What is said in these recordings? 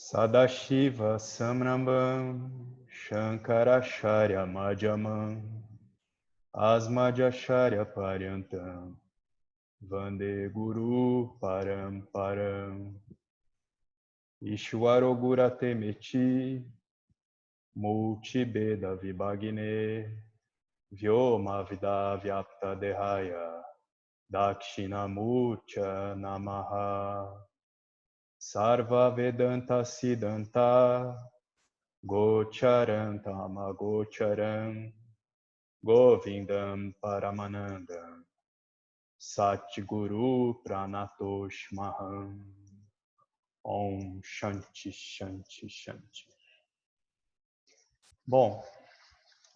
Sadashiva Samrambam Shankaracharya Madhyamam Asmadhyacharya Paryantam Vande Guru Paramparam Ishwaro Gurate Meti Multibeda Vibhagne Vyoma Vida Vyapta Dehaya Dakshinamurcha Namaha Sarva Vedanta Siddhanta Gocharam Tamagocharam Govindam Paramanandam Satguru Pranatosh Maham Om Shanti Shanti Shanti. Bom,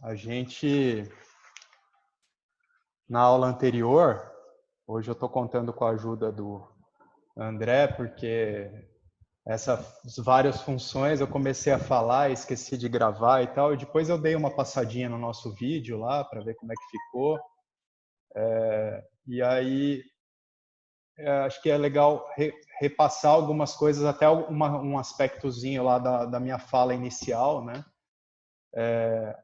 a gente na aula anterior, hoje eu estou contando com a ajuda do André, porque essas várias funções eu comecei a falar, esqueci de gravar e tal, e depois eu dei uma passadinha no nosso vídeo lá para ver como é que ficou. E aí acho que é legal repassar algumas coisas, até um aspectozinho lá da minha fala inicial, né?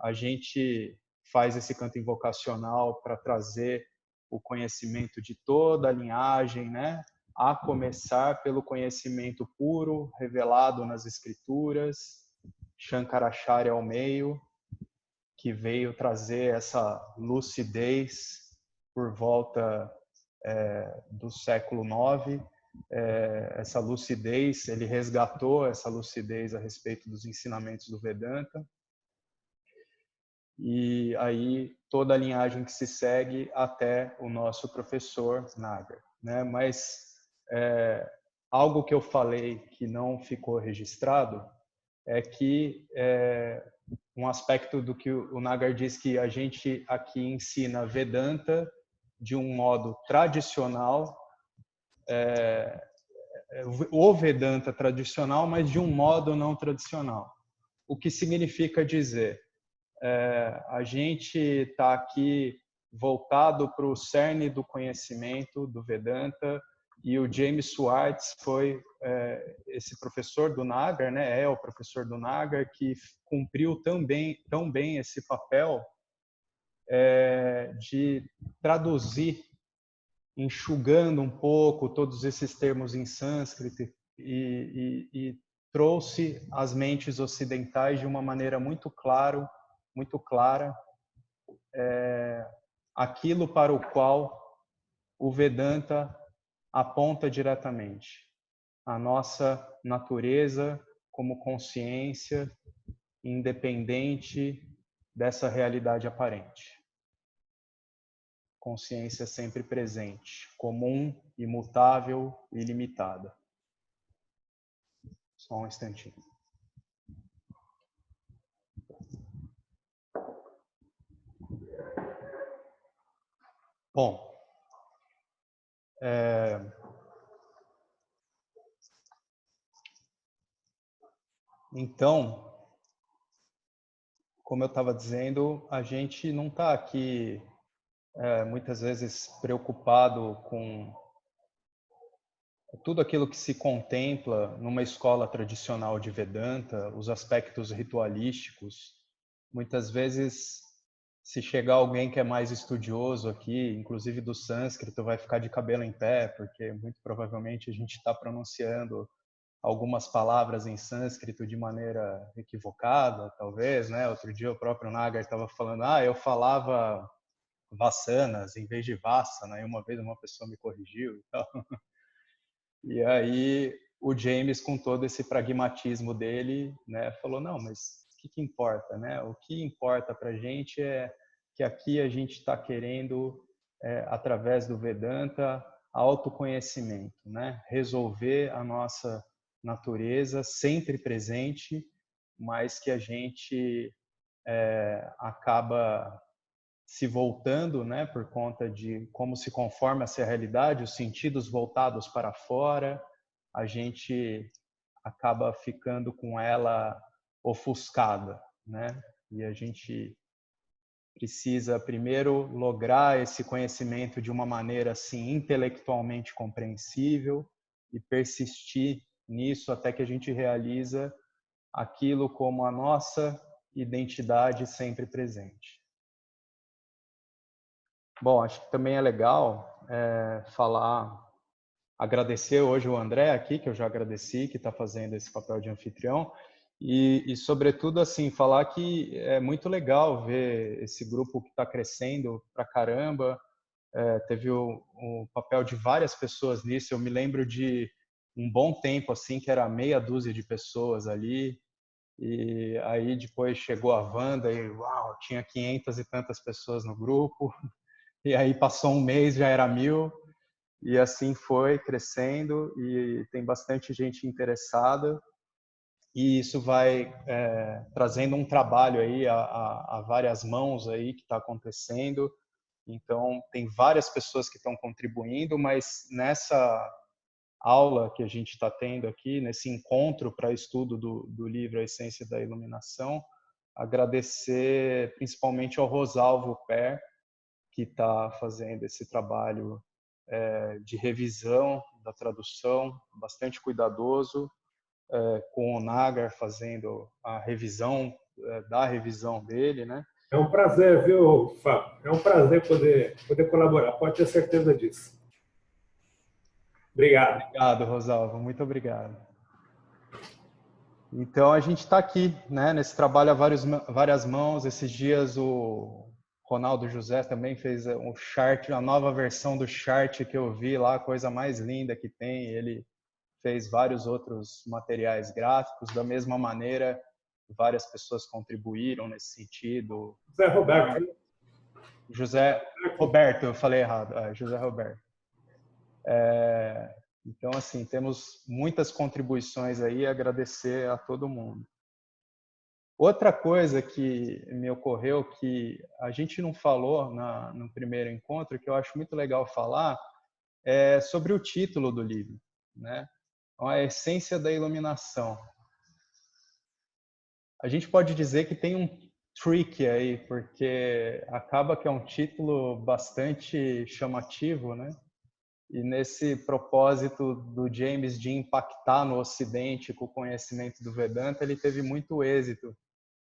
A gente faz esse canto invocacional para trazer o conhecimento de toda a linhagem, né? A começar pelo conhecimento puro, revelado nas escrituras, Shankaracharya ao meio, que veio trazer essa lucidez por volta do século IX, essa lucidez, ele resgatou essa lucidez a respeito dos ensinamentos do Vedanta, e aí toda a linhagem que se segue até o nosso professor Nagar, né? Mas algo que eu falei que não ficou registrado é que um aspecto do que o Nagar diz, que a gente aqui ensina Vedanta de um modo tradicional, o Vedanta tradicional, mas de um modo não tradicional. O que significa dizer, a gente está aqui voltado para o cerne do conhecimento do Vedanta, e o James Swartz foi esse professor do Nagar, né? É o professor do Nagar que cumpriu tão bem esse papel de traduzir, enxugando um pouco todos esses termos em sânscrito e trouxe as mentes ocidentais de uma maneira muito clara, aquilo para o qual o Vedanta aponta diretamente: a nossa natureza como consciência independente dessa realidade aparente. Consciência sempre presente, comum, imutável e ilimitada. Só um instantinho. Bom, então, como eu estava dizendo, a gente não está aqui muitas vezes preocupado com tudo aquilo que se contempla numa escola tradicional de Vedanta, os aspectos ritualísticos. Muitas vezes, se chegar alguém que é mais estudioso aqui, inclusive do sânscrito, vai ficar de cabelo em pé, porque muito provavelmente a gente está pronunciando algumas palavras em sânscrito de maneira equivocada, talvez, né? Outro dia o próprio Nagar estava falando, eu falava vassanas em vez de vassana, e uma vez uma pessoa me corrigiu e tal. E aí o James, com todo esse pragmatismo dele, né, falou, não, mas o que importa, né? O que importa para a gente é que aqui a gente está querendo, através do Vedanta, autoconhecimento, né? Resolver a nossa natureza sempre presente, mas que a gente acaba se voltando, né, por conta de como se conforma essa realidade, os sentidos voltados para fora, a gente acaba ficando com ela ofuscada, né? E a gente precisa primeiro lograr esse conhecimento de uma maneira assim intelectualmente compreensível e persistir nisso até que a gente realiza aquilo como a nossa identidade sempre presente. Bom, acho que também é legal agradecer hoje o André aqui, que eu já agradeci, que está fazendo esse papel de anfitrião, e sobretudo, assim, falar que é muito legal ver esse grupo que está crescendo pra caramba. Teve o papel de várias pessoas nisso. Eu me lembro de um bom tempo, assim, que era meia dúzia de pessoas ali, e aí depois chegou a Wanda e, uau, tinha 500 e tantas pessoas no grupo, e aí passou um mês, já era 1000, e assim foi crescendo, e tem bastante gente interessada, e isso vai trazendo um trabalho aí a várias mãos aí que está acontecendo. Então tem várias pessoas que estão contribuindo, mas nessa aula que a gente está tendo aqui, nesse encontro para estudo do livro A Essência da Iluminação, agradecer principalmente ao Rosalvo Per, que está fazendo esse trabalho de revisão da tradução, bastante cuidadoso, com o Nagar fazendo a revisão da revisão dele, né? É um prazer, viu, Fábio? É um prazer poder colaborar, pode ter certeza disso. Obrigado. Obrigado, Rosalvo, muito obrigado. Então a gente está aqui, né, nesse trabalho a várias mãos. Esses dias o Ronaldo José também fez um chart, a nova versão do chart que eu vi lá, a coisa mais linda que tem. Ele fez vários outros materiais gráficos, da mesma maneira, várias pessoas contribuíram nesse sentido. José Roberto. José Roberto, eu falei errado, José Roberto. Então, assim, temos muitas contribuições aí, agradecer a todo mundo. Outra coisa que me ocorreu, que a gente não falou no primeiro encontro, que eu acho muito legal falar, é sobre o título do livro, né? A Essência da Iluminação. A gente pode dizer que tem um trick aí, porque acaba que é um título bastante chamativo, né? E nesse propósito do James de impactar no Ocidente com o conhecimento do Vedanta, ele teve muito êxito.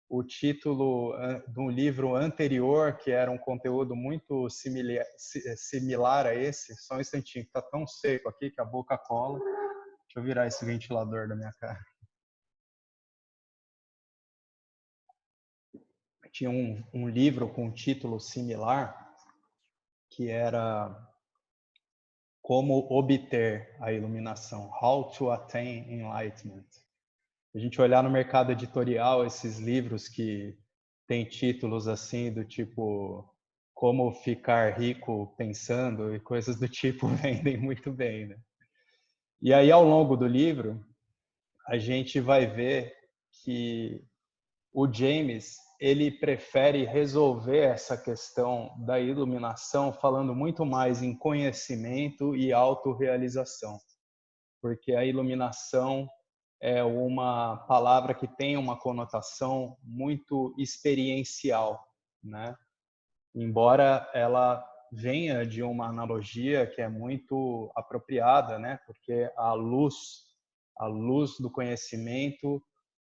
O título de um livro anterior, que era um conteúdo muito similar a esse, só um instantinho, que está tão seco aqui que a boca cola. Deixa eu virar esse ventilador da minha cara. Tinha um livro com um título similar, que era Como Obter a Iluminação, How to Attain Enlightenment. A gente olhar no mercado editorial esses livros que têm títulos assim do tipo Como Ficar Rico Pensando e coisas do tipo vendem muito bem, né? E aí ao longo do livro a gente vai ver que o James ele prefere resolver essa questão da iluminação falando muito mais em conhecimento e autorrealização, porque a iluminação é uma palavra que tem uma conotação muito experiencial, né? Embora ela venha de uma analogia que é muito apropriada, né? Porque a luz do conhecimento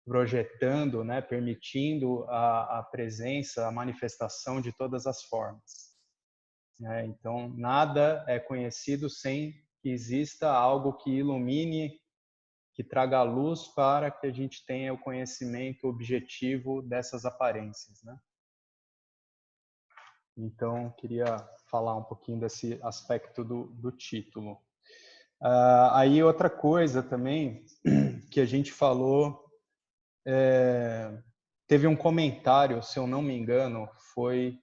projetando, né? Permitindo a presença, a manifestação de todas as formas, né? Então, nada é conhecido sem que exista algo que ilumine, que traga a luz para que a gente tenha o conhecimento objetivo dessas aparências, né? Então, queria falar um pouquinho desse aspecto do título. Aí, outra coisa também que a gente falou, teve um comentário, se eu não me engano, foi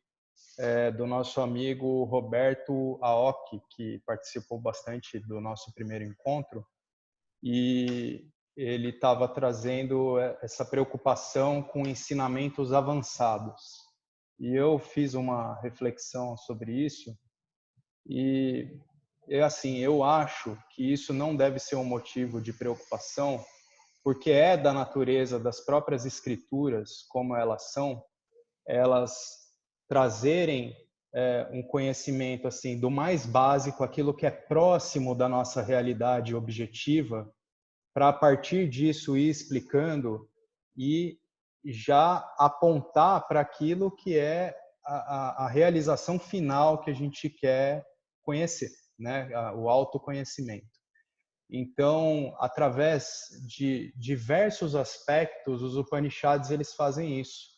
do nosso amigo Roberto Aoki, que participou bastante do nosso primeiro encontro, e ele estava trazendo essa preocupação com ensinamentos avançados. E eu fiz uma reflexão sobre isso e assim, eu acho que isso não deve ser um motivo de preocupação, porque é da natureza das próprias escrituras, como elas são, elas trazerem um conhecimento assim do mais básico, aquilo que é próximo da nossa realidade objetiva, para a partir disso ir explicando e já apontar para aquilo que é a realização final que a gente quer conhecer, né? O autoconhecimento. Então, através de diversos aspectos, os Upanishads eles fazem isso.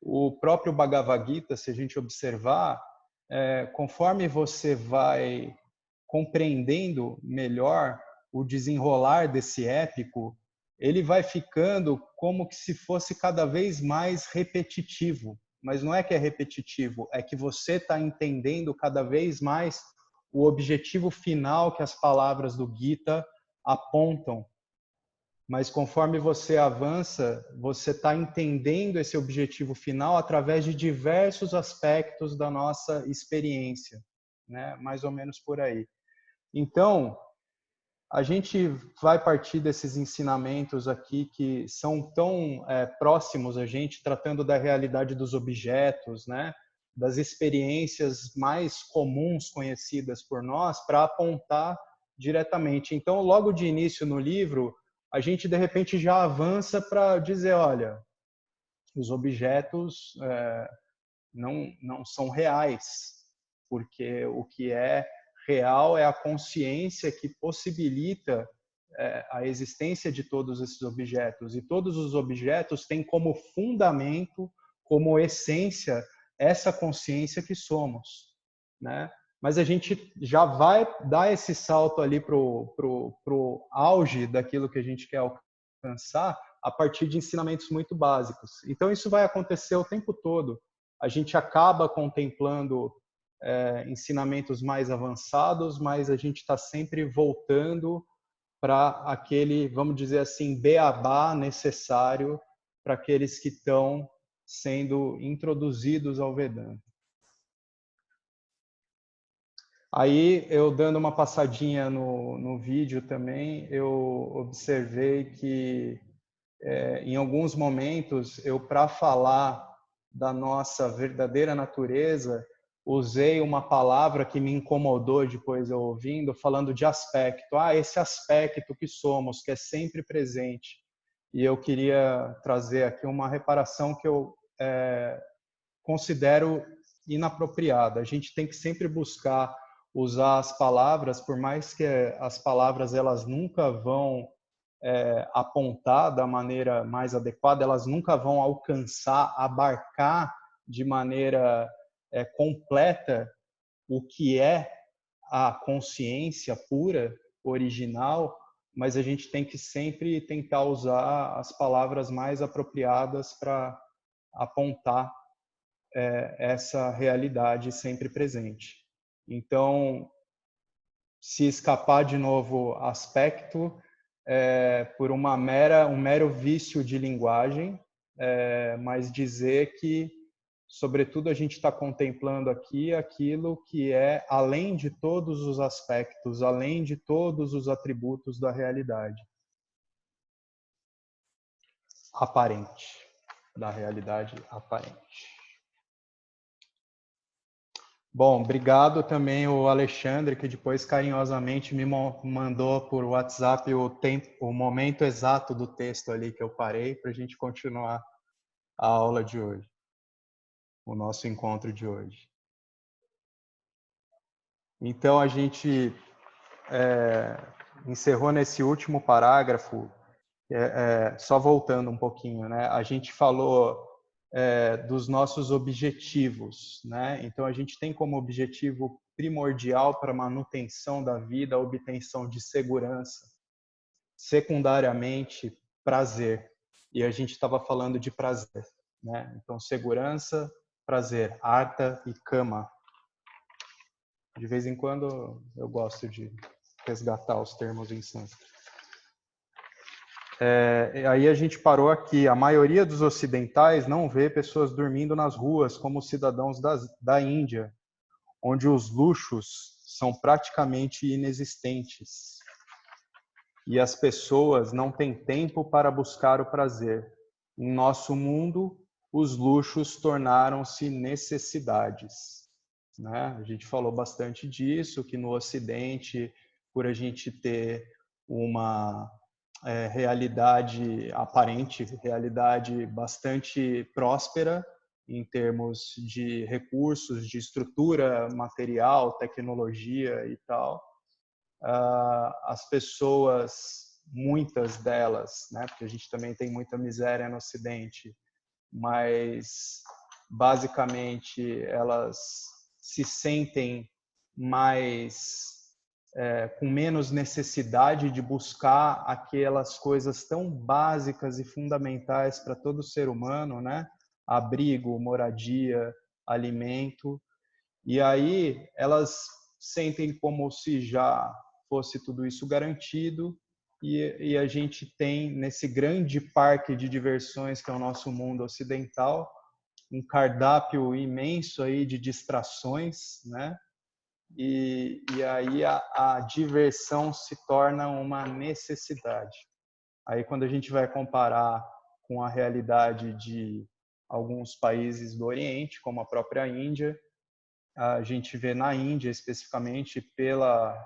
O próprio Bhagavad Gita, se a gente observar, conforme você vai compreendendo melhor o desenrolar desse épico, ele vai ficando como que se fosse cada vez mais repetitivo. Mas não é que é repetitivo, é que você está entendendo cada vez mais o objetivo final que as palavras do Gita apontam. Mas conforme você avança, você está entendendo esse objetivo final através de diversos aspectos da nossa experiência, né? Mais ou menos por aí. Então, a gente vai partir desses ensinamentos aqui que são tão próximos a gente, tratando da realidade dos objetos, né? Das experiências mais comuns conhecidas por nós, para apontar diretamente. Então, logo de início no livro, a gente de repente já avança para dizer, olha, os objetos não são reais, porque o que é real é a consciência que possibilita a existência de todos esses objetos. E todos os objetos têm como fundamento, como essência, essa consciência que somos, né? Mas a gente já vai dar esse salto ali pro auge daquilo que a gente quer alcançar a partir de ensinamentos muito básicos. Então, isso vai acontecer o tempo todo. A gente acaba contemplando ensinamentos mais avançados, mas a gente está sempre voltando para aquele, vamos dizer assim, beabá necessário para aqueles que estão sendo introduzidos ao Vedanta. Aí, eu dando uma passadinha no vídeo também, eu observei que em alguns momentos, para falar da nossa verdadeira natureza, usei uma palavra que me incomodou depois eu ouvindo, falando de aspecto. Esse aspecto que somos, que é sempre presente. E eu queria trazer aqui uma reparação que eu considero inapropriada. A gente tem que sempre buscar usar as palavras, por mais que as palavras elas nunca vão apontar da maneira mais adequada, elas nunca vão alcançar, abarcar de maneira completa o que é a consciência pura, original, mas a gente tem que sempre tentar usar as palavras mais apropriadas para apontar essa realidade sempre presente. Então, se escapar de novo aspecto por um mero vício de linguagem, mas dizer que, sobretudo, a gente está contemplando aqui aquilo que é além de todos os aspectos, além de todos os atributos da realidade aparente, da realidade aparente. Bom, obrigado também o Alexandre, que depois carinhosamente me mandou por WhatsApp o momento exato do texto ali que eu parei para a gente continuar a aula de hoje, o nosso encontro de hoje. Então, a gente encerrou nesse último parágrafo, só voltando um pouquinho, né? A gente falou dos nossos objetivos, né? Então, a gente tem como objetivo primordial para a manutenção da vida a obtenção de segurança, secundariamente, prazer. E a gente estava falando de prazer, né? Então, segurança, prazer, artha e kama. De vez em quando eu gosto de resgatar os termos em sânscrito. Aí a gente parou aqui. A maioria dos ocidentais não vê pessoas dormindo nas ruas como cidadãos da Índia, onde os luxos são praticamente inexistentes. E as pessoas não têm tempo para buscar o prazer. Em nosso mundo, os luxos tornaram-se necessidades. Né? A gente falou bastante disso, que no Ocidente, por a gente ter uma realidade aparente, realidade bastante próspera em termos de recursos, de estrutura material, tecnologia e tal. As pessoas, muitas delas, né, porque a gente também tem muita miséria no Ocidente, mas basicamente elas se sentem mais com menos necessidade de buscar aquelas coisas tão básicas e fundamentais para todo ser humano, né? Abrigo, moradia, alimento. E aí elas sentem como se já fosse tudo isso garantido, e a gente tem nesse grande parque de diversões que é o nosso mundo ocidental, um cardápio imenso aí de distrações, né? E aí a diversão se torna uma necessidade. Aí quando a gente vai comparar com a realidade de alguns países do Oriente, como a própria Índia, a gente vê na Índia especificamente pela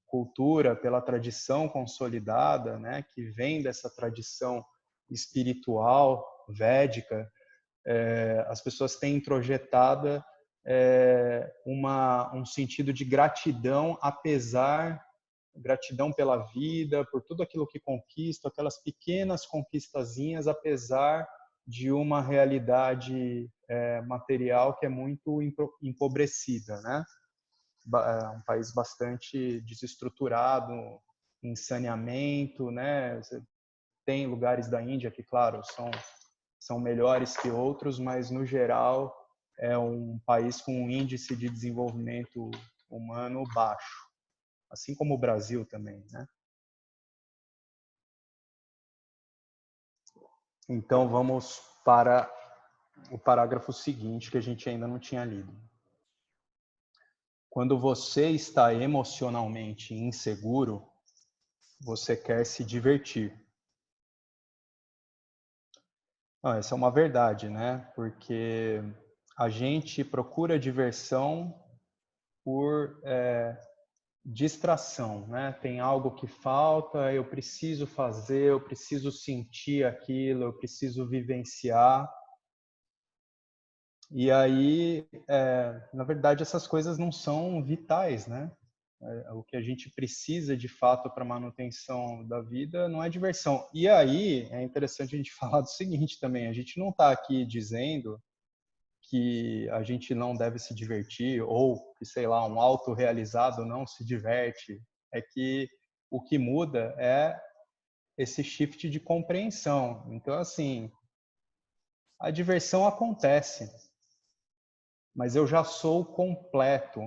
cultura, pela tradição consolidada, né, que vem dessa tradição espiritual védica, as pessoas têm introjetada um sentido de gratidão, gratidão pela vida, por tudo aquilo que conquista, aquelas pequenas conquistazinhas, apesar de uma realidade material que é muito empobrecida, né? Um país bastante desestruturado em saneamento, né? Você tem lugares da Índia que, claro, são melhores que outros, mas no geral é um país com um índice de desenvolvimento humano baixo, assim como o Brasil também, né? Então vamos para o parágrafo seguinte que a gente ainda não tinha lido. Quando você está emocionalmente inseguro, você quer se divertir. Não, essa é uma verdade, né? Porque a gente procura diversão por distração, né? Tem algo que falta, eu preciso fazer, eu preciso sentir aquilo, eu preciso vivenciar. E aí, na verdade, essas coisas não são vitais, né? O que a gente precisa de fato para a manutenção da vida não é diversão. E aí é interessante a gente falar do seguinte também: a gente não está aqui dizendo que a gente não deve se divertir ou que, sei lá, um autorrealizado não se diverte. É que o que muda é esse shift de compreensão. Então, assim, a diversão acontece, mas eu já sou completo.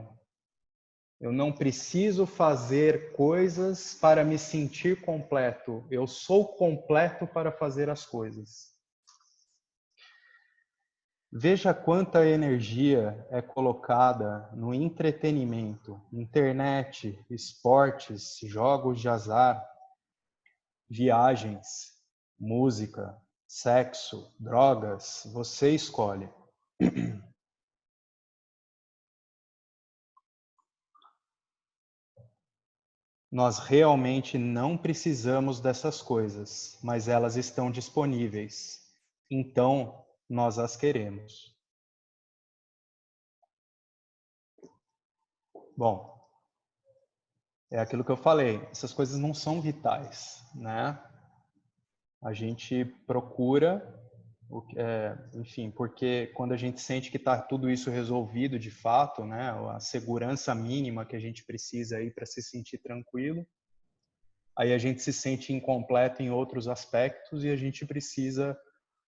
Eu não preciso fazer coisas para me sentir completo. Eu sou completo para fazer as coisas. Veja quanta energia é colocada no entretenimento, internet, esportes, jogos de azar, viagens, música, sexo, drogas. Você escolhe. Nós realmente não precisamos dessas coisas, mas elas estão disponíveis. Então, nós as queremos. Bom, é aquilo que eu falei, essas coisas não são vitais, né? A gente procura, enfim, porque quando a gente sente que está tudo isso resolvido de fato, né? A segurança mínima que a gente precisa aí para se sentir tranquilo, aí a gente se sente incompleto em outros aspectos e a gente precisa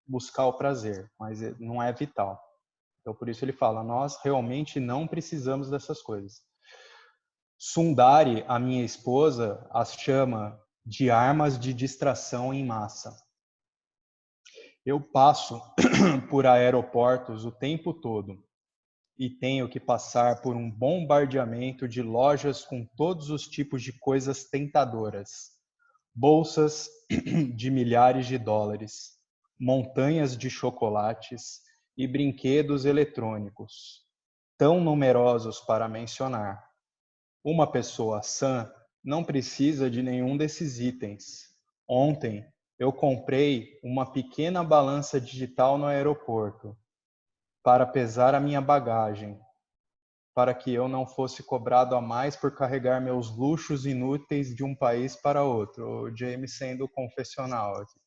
buscar o prazer, mas não é vital. Então, por isso ele fala, nós realmente não precisamos dessas coisas. Sundari, a minha esposa, as chama de armas de distração em massa. Eu passo por aeroportos o tempo todo e tenho que passar por um bombardeamento de lojas com todos os tipos de coisas tentadoras. Bolsas de milhares de dólares, montanhas de chocolates e brinquedos eletrônicos, tão numerosos para mencionar. Uma pessoa sã não precisa de nenhum desses itens. Ontem eu comprei uma pequena balança digital no aeroporto para pesar a minha bagagem, para que eu não fosse cobrado a mais por carregar meus luxos inúteis de um país para outro. O James sendo confessional aqui.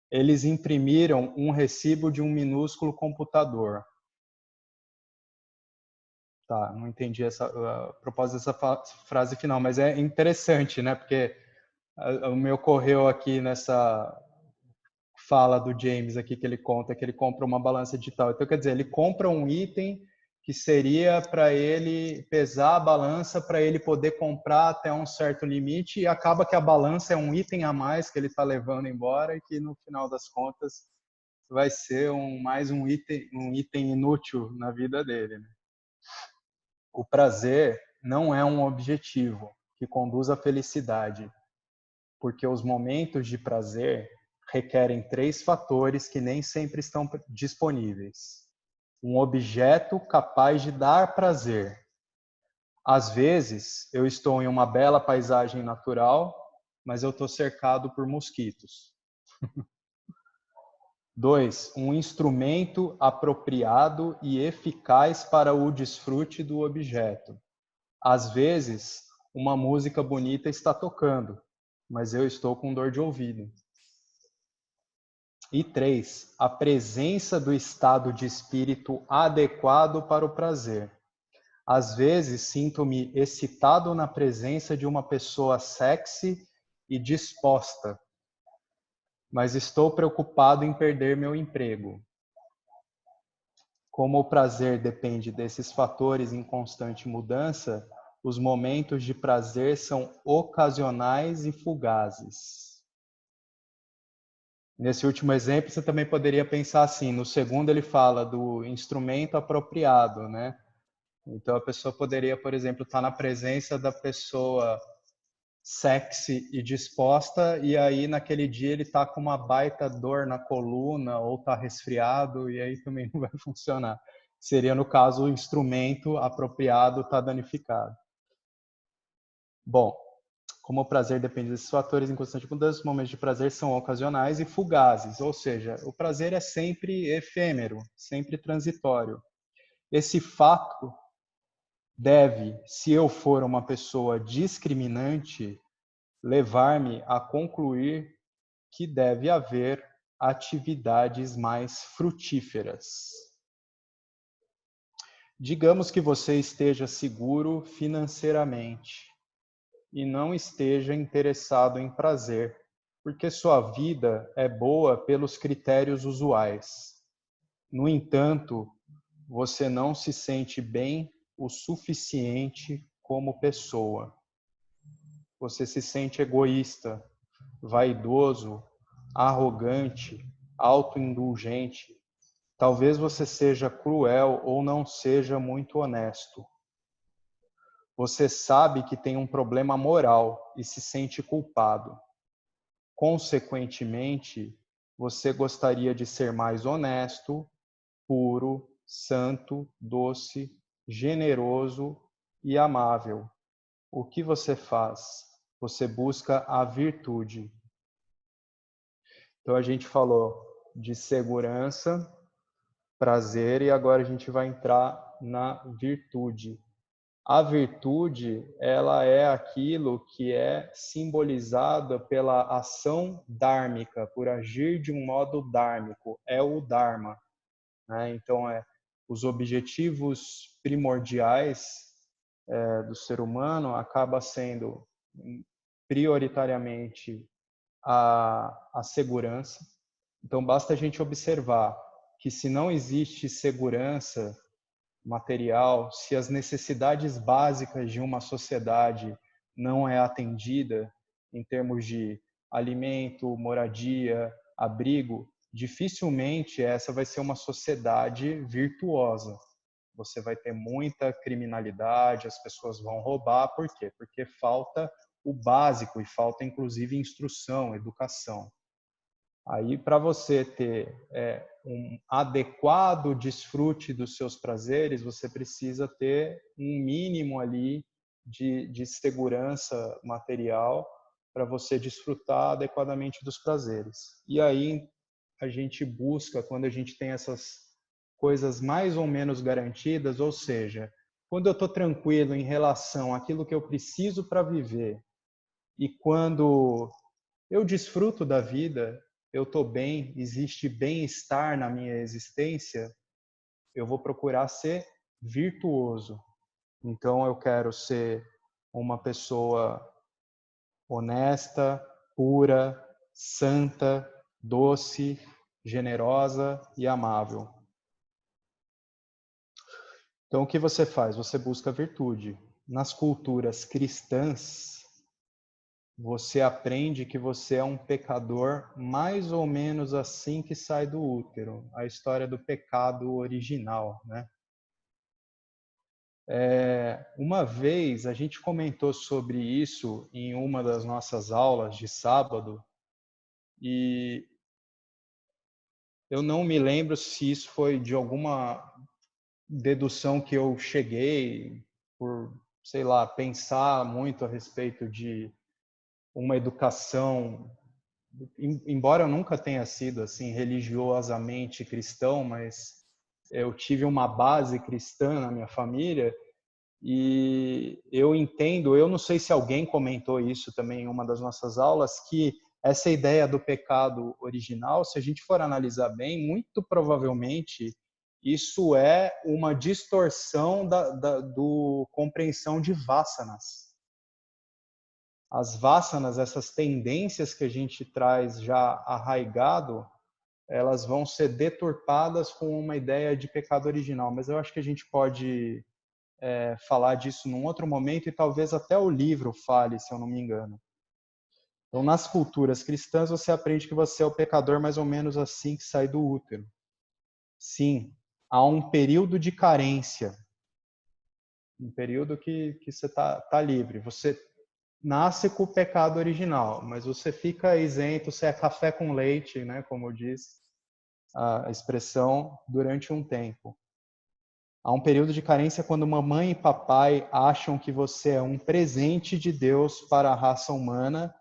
Eles imprimiram um recibo de um minúsculo computador. Tá, não entendi a propósito dessa frase final, mas é interessante, né? Porque me ocorreu aqui nessa fala do James aqui que ele conta que ele compra uma balança digital. Então, quer dizer, ele compra um item que seria para ele pesar a balança, para ele poder comprar até um certo limite, e acaba que a balança é um item a mais que ele está levando embora e que no final das contas vai ser mais um item inútil na vida dele, né? O prazer não é um objetivo que conduz à felicidade, porque os momentos de prazer requerem 3 fatores que nem sempre estão disponíveis. Um objeto capaz de dar prazer. Às vezes, eu estou em uma bela paisagem natural, mas eu estou cercado por mosquitos. 2. Um instrumento apropriado e eficaz para o desfrute do objeto. Às vezes, uma música bonita está tocando, mas eu estou com dor de ouvido. E 3, a presença do estado de espírito adequado para o prazer. Às vezes, sinto-me excitado na presença de uma pessoa sexy e disposta, mas estou preocupado em perder meu emprego. Como o prazer depende desses fatores em constante mudança, os momentos de prazer são ocasionais e fugazes. Nesse último exemplo, você também poderia pensar assim, no segundo ele fala do instrumento apropriado, né? Então a pessoa poderia, por exemplo, estar na presença da pessoa sexy e disposta, e aí naquele dia ele está com uma baita dor na coluna ou está resfriado, e aí também não vai funcionar. Seria, no caso, o instrumento apropriado está danificado. Bom, como o prazer depende desses fatores em constante mudança, os momentos de prazer são ocasionais e fugazes, ou seja, o prazer é sempre efêmero, sempre transitório. Esse fato deve, se eu for uma pessoa discriminante, levar-me a concluir que deve haver atividades mais frutíferas. Digamos que você esteja seguro financeiramente e não esteja interessado em prazer, porque sua vida é boa pelos critérios usuais. No entanto, você não se sente bem o suficiente como pessoa. Você se sente egoísta, vaidoso, arrogante, autoindulgente. Talvez você seja cruel ou não seja muito honesto. Você sabe que tem um problema moral e se sente culpado. Consequentemente, você gostaria de ser mais honesto, puro, santo, doce, generoso e amável. O que você faz? Você busca a virtude. Então a gente falou de segurança, prazer e agora a gente vai entrar na virtude. A virtude, ela é aquilo que é simbolizada pela ação dármica, por agir de um modo dármico, é o Dharma, né? Então, os objetivos primordiais do ser humano acaba sendo prioritariamente a segurança. Então, basta a gente observar que se não existe segurança material, se as necessidades básicas de uma sociedade não é atendida em termos de alimento, moradia, abrigo, dificilmente essa vai ser uma sociedade virtuosa. Você vai ter muita criminalidade, as pessoas vão roubar, por quê? Porque falta o básico e falta inclusive instrução, educação. Aí, para você ter um adequado desfrute dos seus prazeres, você precisa ter um mínimo ali de segurança material para você desfrutar adequadamente dos prazeres. E aí a gente busca, quando a gente tem essas coisas mais ou menos garantidas, ou seja, quando eu estou tranquilo em relação àquilo que eu preciso para viver e quando eu desfruto da vida, eu estou bem, existe bem-estar na minha existência, eu vou procurar ser virtuoso. Então eu quero ser uma pessoa honesta, pura, santa, doce, generosa e amável. Então o que você faz? Você busca a virtude. Nas culturas cristãs, você aprende que você é um pecador mais ou menos assim que sai do útero. A história do pecado original, né? Uma vez a gente comentou sobre isso em uma das nossas aulas de sábado e eu não me lembro se isso foi de alguma dedução que eu cheguei por, sei lá, pensar muito a respeito de uma educação, embora eu nunca tenha sido assim religiosamente cristão, mas eu tive uma base cristã na minha família. E eu entendo, eu não sei se alguém comentou isso também em uma das nossas aulas, que essa ideia do pecado original, se a gente for analisar bem, muito provavelmente isso é uma distorção do compreensão de vasanas. As vasanas, essas tendências que a gente traz já arraigado, elas vão ser deturpadas com uma ideia de pecado original. Mas eu acho que a gente pode falar disso num outro momento e talvez até o livro fale, se eu não me engano. Então, nas culturas cristãs, você aprende que você é o pecador mais ou menos assim que sai do útero. Sim, há um período de carência, um período que você tá livre. Você nasce com o pecado original, mas você fica isento, você é café com leite, né, como diz a expressão, durante um tempo. Há um período de carência quando mamãe e papai acham que você é um presente de Deus para a raça humana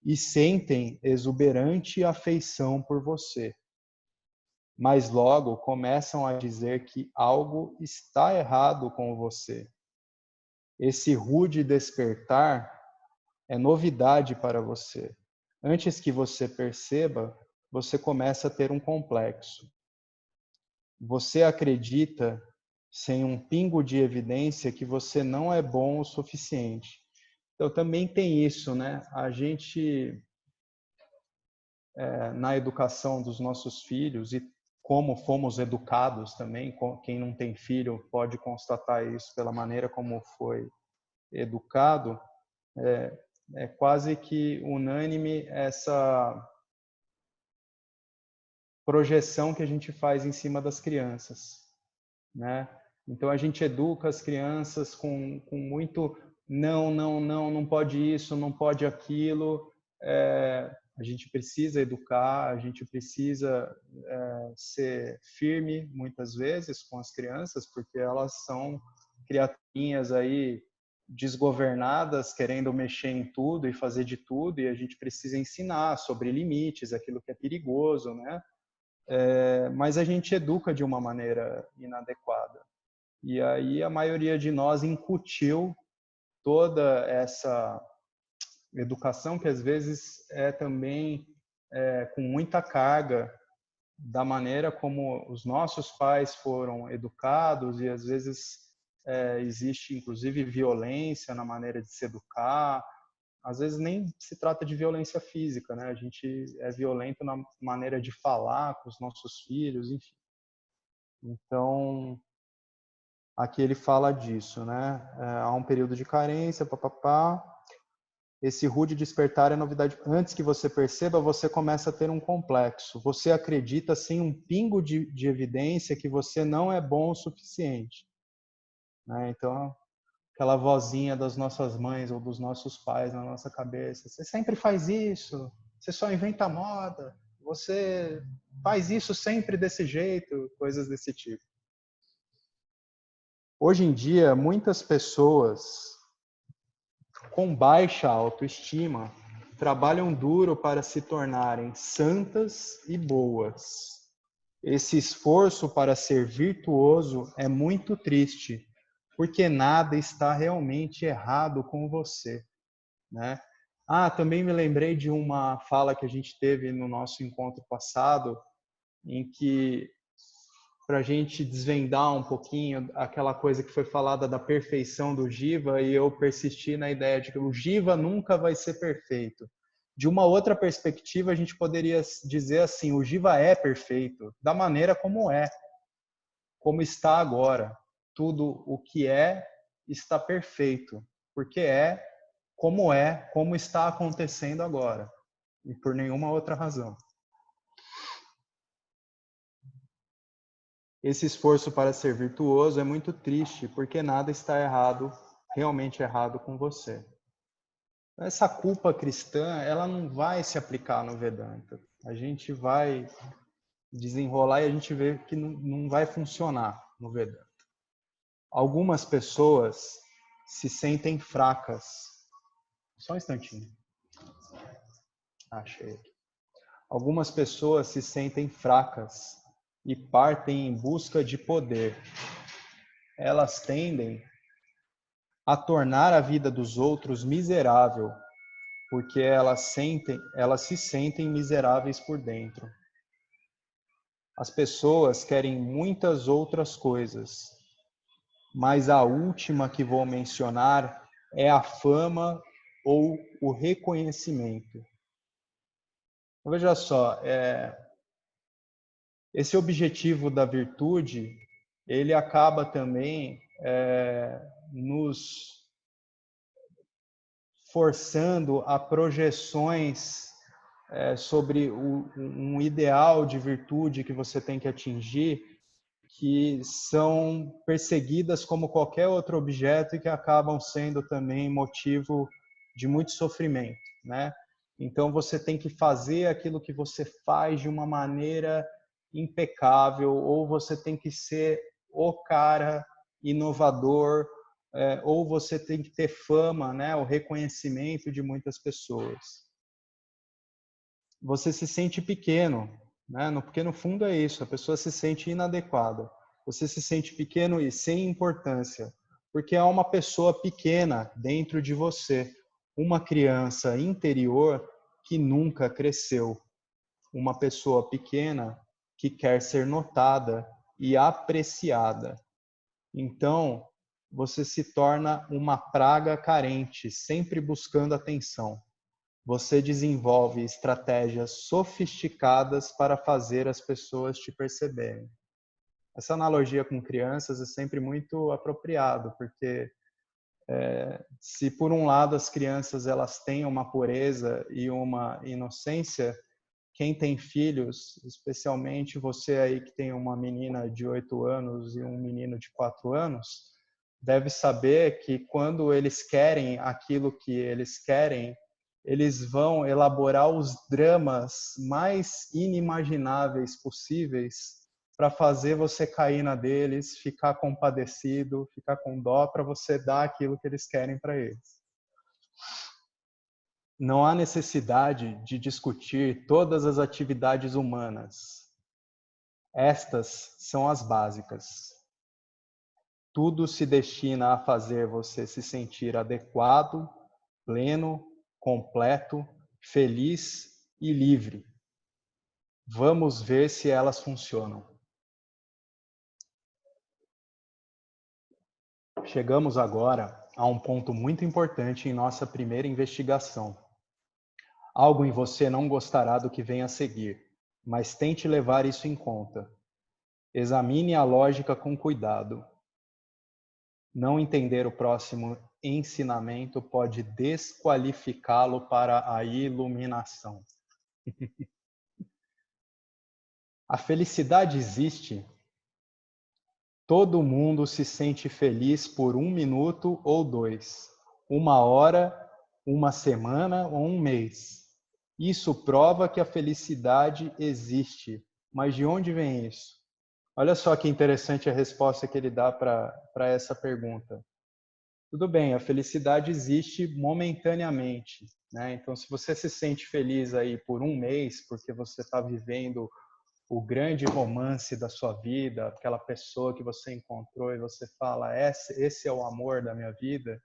e sentem exuberante afeição por você. Mas logo começam a dizer que algo está errado com você. Esse rude despertar é novidade para você. Antes que você perceba, você começa a ter um complexo. Você acredita, sem um pingo de evidência, que você não é bom o suficiente. Então também tem isso, né? A gente, na educação dos nossos filhos e como fomos educados também, quem não tem filho pode constatar isso pela maneira como foi educado, é quase que unânime essa projeção que a gente faz em cima das crianças, né? Então a gente educa as crianças com muito não, não, não, não pode isso, não pode aquilo. A gente precisa educar, a gente precisa ser firme muitas vezes com as crianças, porque elas são criaturinhas aí desgovernadas, querendo mexer em tudo e fazer de tudo, e a gente precisa ensinar sobre limites, aquilo que é perigoso, né? Mas a gente educa de uma maneira inadequada. E aí a maioria de nós incutiu toda essa educação que às vezes é também com muita carga da maneira como os nossos pais foram educados e às vezes existe inclusive violência na maneira de se educar. Às vezes nem se trata de violência física, né? A gente é violento na maneira de falar com os nossos filhos, enfim. Então, aqui ele fala disso, né? Há um período de carência, papapá. Esse rude despertar é novidade. Antes que você perceba, você começa a ter um complexo. Você acredita sem um pingo de evidência que você não é bom o suficiente, né? Então, aquela vozinha das nossas mães ou dos nossos pais na nossa cabeça. Você sempre faz isso, você só inventa moda, você faz isso sempre desse jeito, coisas desse tipo. Hoje em dia, muitas pessoas com baixa autoestima, trabalham duro para se tornarem santas e boas. Esse esforço para ser virtuoso é muito triste, porque nada está realmente errado com você, né? Também me lembrei de uma fala que a gente teve no nosso encontro passado, em que, para a gente desvendar um pouquinho aquela coisa que foi falada da perfeição do Jiva, e eu persisti na ideia de que o Jiva nunca vai ser perfeito. De uma outra perspectiva, a gente poderia dizer assim, o Jiva é perfeito, da maneira como é, como está agora. Tudo o que é está perfeito, porque é, como está acontecendo agora, e por nenhuma outra razão. Esse esforço para ser virtuoso é muito triste, porque nada está errado, realmente errado com você. Essa culpa cristã, ela não vai se aplicar no Vedanta. A gente vai desenrolar e a gente vê que não vai funcionar no Vedanta. Algumas pessoas se sentem fracas. Só um instantinho. Achei aqui. Algumas pessoas se sentem fracas e partem em busca de poder. Elas tendem a tornar a vida dos outros miserável, porque elas se sentem miseráveis por dentro. As pessoas querem muitas outras coisas, mas a última que vou mencionar é a fama ou o reconhecimento. Veja só, esse objetivo da virtude, ele acaba também nos forçando a projeções sobre um ideal de virtude que você tem que atingir, que são perseguidas como qualquer outro objeto e que acabam sendo também motivo de muito sofrimento, né? Então você tem que fazer aquilo que você faz de uma maneira impecável, ou você tem que ser o cara inovador, ou você tem que ter fama, né? O reconhecimento de muitas pessoas. Você se sente pequeno, né? Porque no fundo é isso, a pessoa se sente inadequada. Você se sente pequeno e sem importância, porque há uma pessoa pequena dentro de você, uma criança interior que nunca cresceu, uma pessoa pequena que quer ser notada e apreciada. Então, você se torna uma praga carente, sempre buscando atenção. Você desenvolve estratégias sofisticadas para fazer as pessoas te perceberem. Essa analogia com crianças é sempre muito apropriado, porque se por um lado as crianças elas têm uma pureza e uma inocência, quem tem filhos, especialmente você aí que tem uma menina de 8 anos e um menino de 4 anos, deve saber que quando eles querem aquilo que eles querem, eles vão elaborar os dramas mais inimagináveis possíveis para fazer você cair na deles, ficar compadecido, ficar com dó, para você dar aquilo que eles querem para eles. Não há necessidade de discutir todas as atividades humanas. Estas são as básicas. Tudo se destina a fazer você se sentir adequado, pleno, completo, feliz e livre. Vamos ver se elas funcionam. Chegamos agora a um ponto muito importante em nossa primeira investigação. Algo em você não gostará do que vem a seguir, mas tente levar isso em conta. Examine a lógica com cuidado. Não entender o próximo ensinamento pode desqualificá-lo para a iluminação. A felicidade existe. Todo mundo se sente feliz por 1 minuto ou 2, 1 hora, 1 semana ou 1 mês. Isso prova que a felicidade existe. Mas de onde vem isso? Olha só que interessante a resposta que ele dá para essa pergunta. tudo bem, a felicidade existe momentaneamente, né? Então, se você se sente feliz aí por um mês, porque você está vivendo o grande romance da sua vida, aquela pessoa que você encontrou e você fala, esse é o amor da minha vida,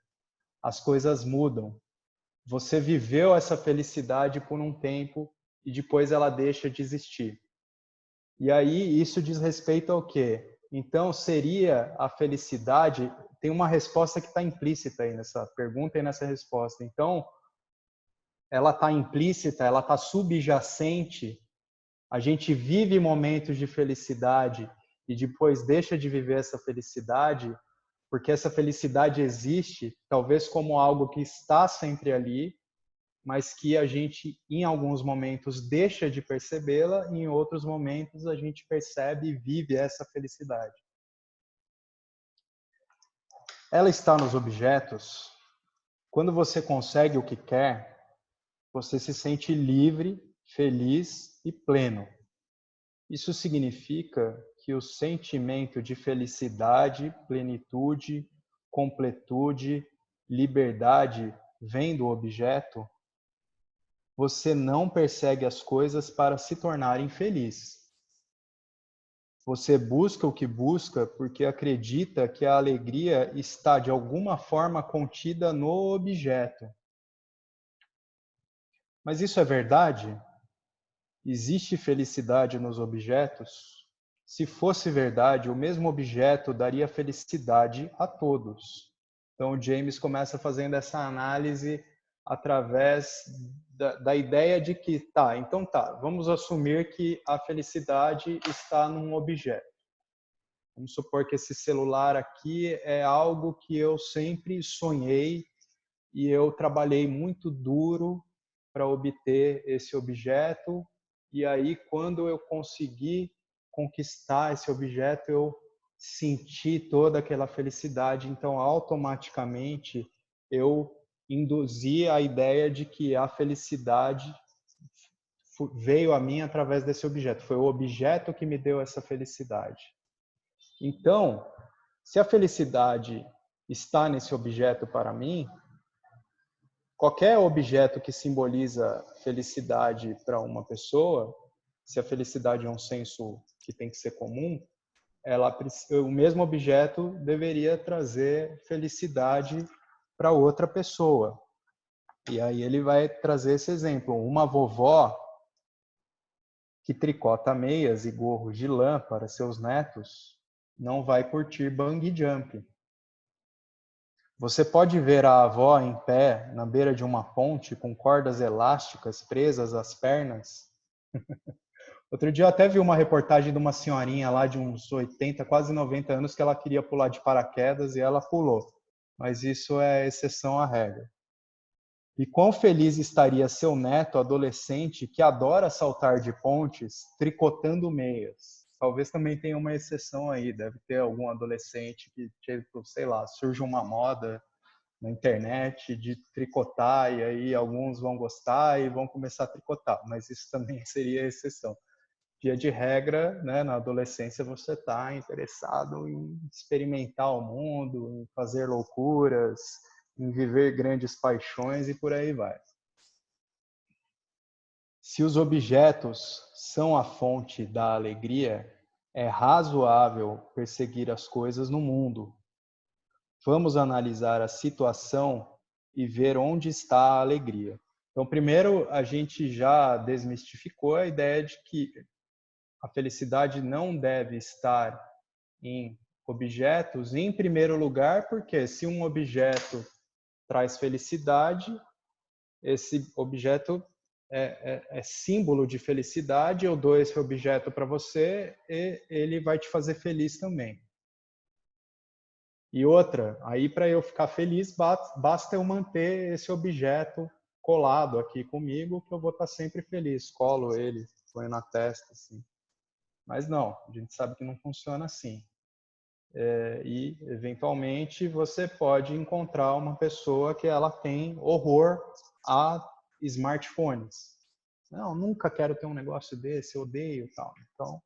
as coisas mudam. Você viveu essa felicidade por um tempo e depois ela deixa de existir. E aí isso diz respeito ao quê? Então seria a felicidade, tem uma resposta que está implícita aí nessa pergunta e nessa resposta. Então ela está implícita, ela está subjacente. A gente vive momentos de felicidade e depois deixa de viver essa felicidade, porque essa felicidade existe, talvez como algo que está sempre ali, mas que a gente, em alguns momentos, deixa de percebê-la, e em outros momentos a gente percebe e vive essa felicidade. Ela está nos objetos. Quando você consegue o que quer, você se sente livre, feliz e pleno. Isso significa que o sentimento de felicidade, plenitude, completude, liberdade vem do objeto. Você não persegue as coisas para se tornar infeliz. Você busca o que busca porque acredita que a alegria está de alguma forma contida no objeto. Mas isso é verdade? Existe felicidade nos objetos? Se fosse verdade, o mesmo objeto daria felicidade a todos. Então, James começa fazendo essa análise através da ideia de que, vamos assumir que a felicidade está num objeto. Vamos supor que esse celular aqui é algo que eu sempre sonhei e eu trabalhei muito duro para obter esse objeto. E aí, quando eu consegui conquistar esse objeto, eu senti toda aquela felicidade. Então, automaticamente, eu induzi a ideia de que a felicidade veio a mim através desse objeto. Foi o objeto que me deu essa felicidade. Então, se a felicidade está nesse objeto para mim, qualquer objeto que simboliza felicidade para uma pessoa, se a felicidade é um senso que tem que ser comum, o mesmo objeto deveria trazer felicidade para outra pessoa. E aí ele vai trazer esse exemplo. Uma vovó que tricota meias e gorros de lã para seus netos não vai curtir bungee jump. Você pode ver a avó em pé na beira de uma ponte com cordas elásticas presas às pernas. Outro dia eu até vi uma reportagem de uma senhorinha lá de uns 80, quase 90 anos que ela queria pular de paraquedas e ela pulou. Mas isso é exceção à regra. E quão feliz estaria seu neto adolescente que adora saltar de pontes tricotando meias? Talvez também tenha uma exceção aí, deve ter algum adolescente que, tipo, sei lá, surge uma moda na internet de tricotar e aí alguns vão gostar e vão começar a tricotar, mas isso também seria exceção. Via de regra, né, na adolescência você está interessado em experimentar o mundo, em fazer loucuras, em viver grandes paixões e por aí vai. Se os objetos são a fonte da alegria, é razoável perseguir as coisas no mundo. Vamos analisar a situação e ver onde está a alegria. Então, primeiro, a gente já desmistificou a ideia de que a felicidade não deve estar em objetos, em primeiro lugar, porque se um objeto traz felicidade, esse objeto é símbolo de felicidade, eu dou esse objeto para você e ele vai te fazer feliz também. E outra, aí para eu ficar feliz, basta eu manter esse objeto colado aqui comigo, que eu vou estar sempre feliz. Colo ele, ponho na testa, assim. Mas não, a gente sabe que não funciona assim. E, eventualmente, você pode encontrar uma pessoa que ela tem horror a smartphones. Não, nunca quero ter um negócio desse, eu odeio tal. Então,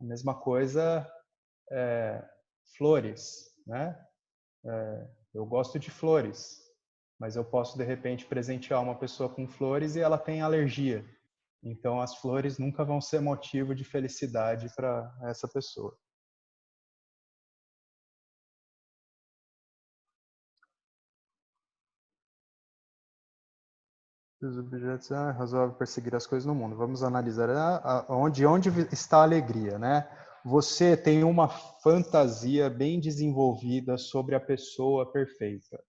a mesma coisa, flores, né? Eu gosto de flores, mas eu posso, de repente, presentear uma pessoa com flores e ela tem alergia. Então, as flores nunca vão ser motivo de felicidade para essa pessoa. Os objetos, razoável perseguir as coisas no mundo. Vamos analisar onde está a alegria, né? Você tem uma fantasia bem desenvolvida sobre a pessoa perfeita,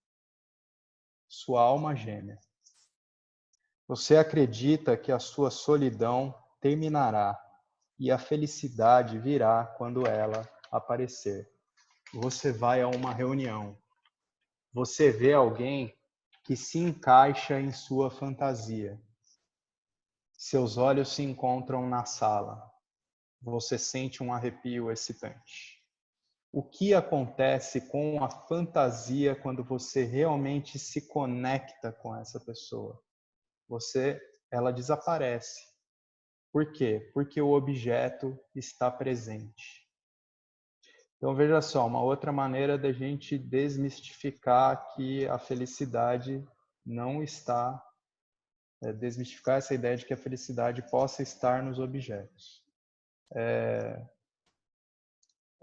sua alma gêmea. Você acredita que a sua solidão terminará e a felicidade virá quando ela aparecer. Você vai a uma reunião. Você vê alguém que se encaixa em sua fantasia. Seus olhos se encontram na sala. Você sente um arrepio excitante. O que acontece com a fantasia quando você realmente se conecta com essa pessoa? Ela desaparece. Por quê? Porque o objeto está presente. Então, veja só, uma outra maneira da gente desmistificar que a felicidade não está, desmistificar essa ideia de que a felicidade possa estar nos objetos.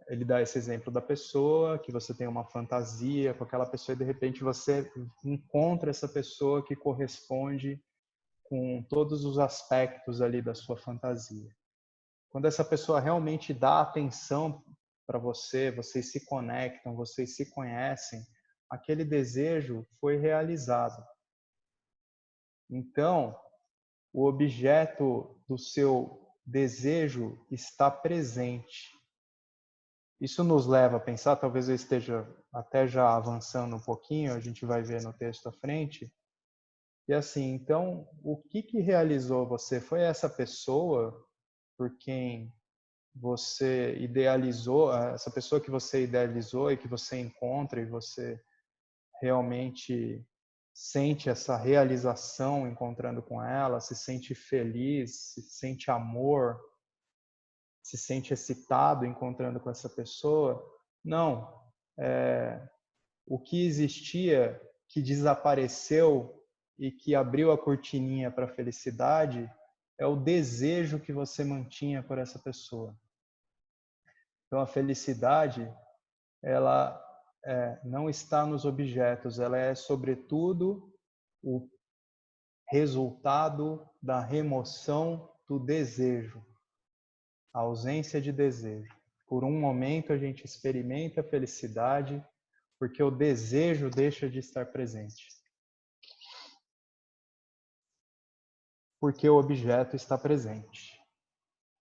Ele dá esse exemplo da pessoa, que você tem uma fantasia com aquela pessoa e de repente você encontra essa pessoa que corresponde com todos os aspectos ali da sua fantasia. Quando essa pessoa realmente dá atenção para você, vocês se conectam, vocês se conhecem, aquele desejo foi realizado. Então, o objeto do seu desejo está presente. Isso nos leva a pensar, talvez eu esteja até já avançando um pouquinho, a gente vai ver no texto à frente. E assim, então, o que realizou você? Foi essa pessoa por quem você idealizou, essa pessoa que você idealizou e que você encontra e você realmente sente essa realização encontrando com ela, se sente feliz, se sente amor, se sente excitado encontrando com essa pessoa? Não. O que existia, que desapareceu e que abriu a cortininha para a felicidade é o desejo que você mantinha por essa pessoa. Então, a felicidade, ela não está nos objetos, ela é, sobretudo, o resultado da remoção do desejo, a ausência de desejo. Por um momento, a gente experimenta a felicidade porque o desejo deixa de estar presente. Porque o objeto está presente.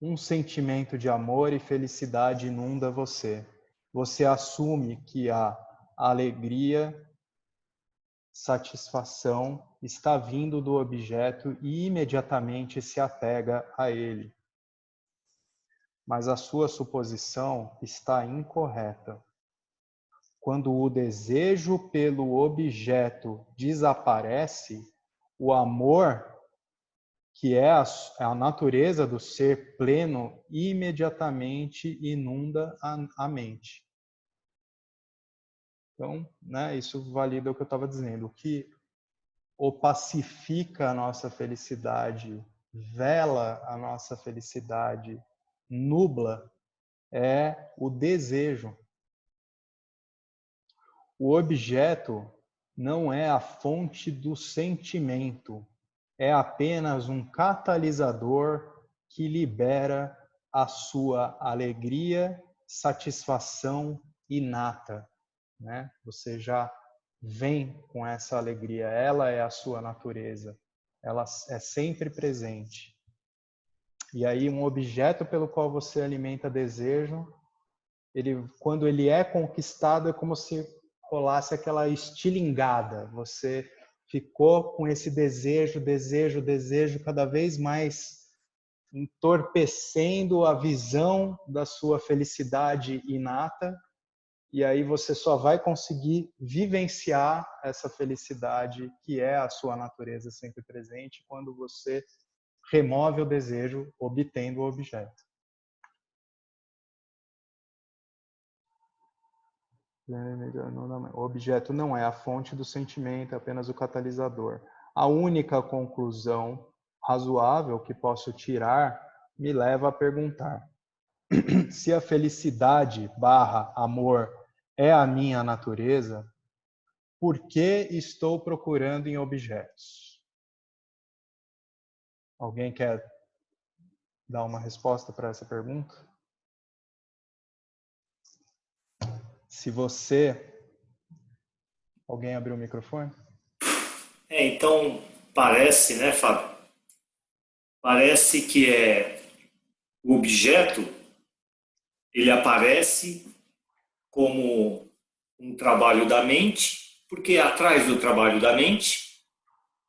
Um sentimento de amor e felicidade inunda você. Você assume que a alegria, satisfação está vindo do objeto e imediatamente se apega a ele. Mas a sua suposição está incorreta. Quando o desejo pelo objeto desaparece, o amor, que é a natureza do ser pleno, imediatamente inunda a mente. Então, isso valida o que eu estava dizendo. O que opacifica a nossa felicidade, vela a nossa felicidade, nubla, é o desejo. O objeto não é a fonte do sentimento, é apenas um catalisador que libera a sua alegria, satisfação inata, né? Você já vem com essa alegria, ela é a sua natureza, ela é sempre presente. E aí um objeto pelo qual você alimenta desejo, quando ele é conquistado, é como se rolasse aquela estilingada. Você ficou com esse desejo cada vez mais entorpecendo a visão da sua felicidade inata, e aí você só vai conseguir vivenciar essa felicidade que é a sua natureza sempre presente quando você remove o desejo, obtendo o objeto. O objeto não é a fonte do sentimento, é apenas o catalisador. A única conclusão razoável que posso tirar me leva a perguntar: se a felicidade / amor é a minha natureza, por que estou procurando em objetos? Alguém quer dar uma resposta para essa pergunta? Se você... Alguém abriu o microfone? Então, parece, né, Fábio? Parece que o objeto, ele aparece como um trabalho da mente, porque atrás do trabalho da mente,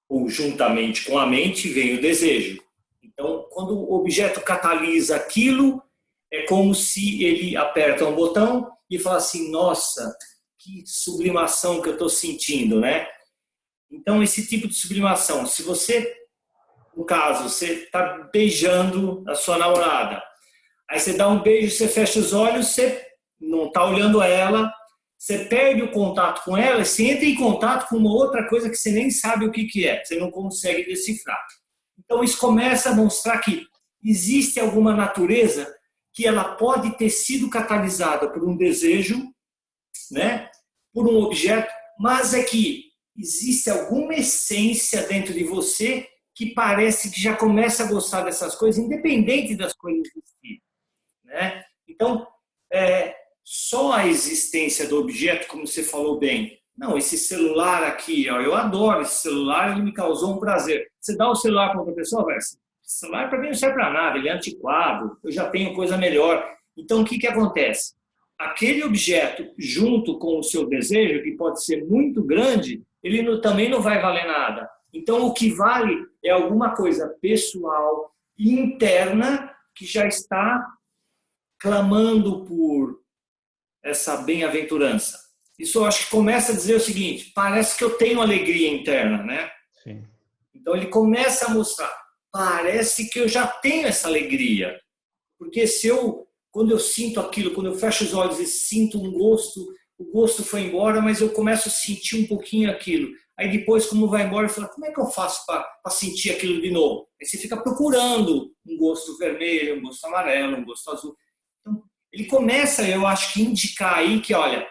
ou juntamente com a mente, vem o desejo. Então, quando o objeto catalisa aquilo, é como se ele aperta um botão e fala assim, nossa, que sublimação que eu estou sentindo, né? Então, esse tipo de sublimação, se você, no caso, você está beijando a sua namorada, aí você dá um beijo, você fecha os olhos, você não está olhando ela, você perde o contato com ela, você entra em contato com uma outra coisa que você nem sabe o que é, você não consegue decifrar. Então, isso começa a mostrar que existe alguma natureza que ela pode ter sido catalisada por um desejo, né, por um objeto, mas é que existe alguma essência dentro de você que parece que já começa a gostar dessas coisas, independente das coisas existirem, né? Então, só a existência do objeto, como você falou bem, não, esse celular aqui, ó, eu adoro esse celular, ele me causou um prazer. Você dá o celular para outra pessoa, esse celular para mim não serve para nada, ele é antiquado, eu já tenho coisa melhor. Então, o que acontece? Aquele objeto, junto com o seu desejo, que pode ser muito grande, ele também não vai valer nada. Então, o que vale é alguma coisa pessoal, interna, que já está clamando por essa bem-aventurança. Isso eu acho que começa a dizer o seguinte, parece que eu tenho alegria interna, né? Sim. Então, ele começa a mostrar, parece que eu já tenho essa alegria. Porque quando eu sinto aquilo, quando eu fecho os olhos e sinto um gosto, o gosto foi embora, mas eu começo a sentir um pouquinho aquilo. Aí depois, como vai embora, eu falo, como é que eu faço para sentir aquilo de novo? Aí você fica procurando um gosto vermelho, um gosto amarelo, um gosto azul. Então, ele começa, eu acho que indicar aí que, olha,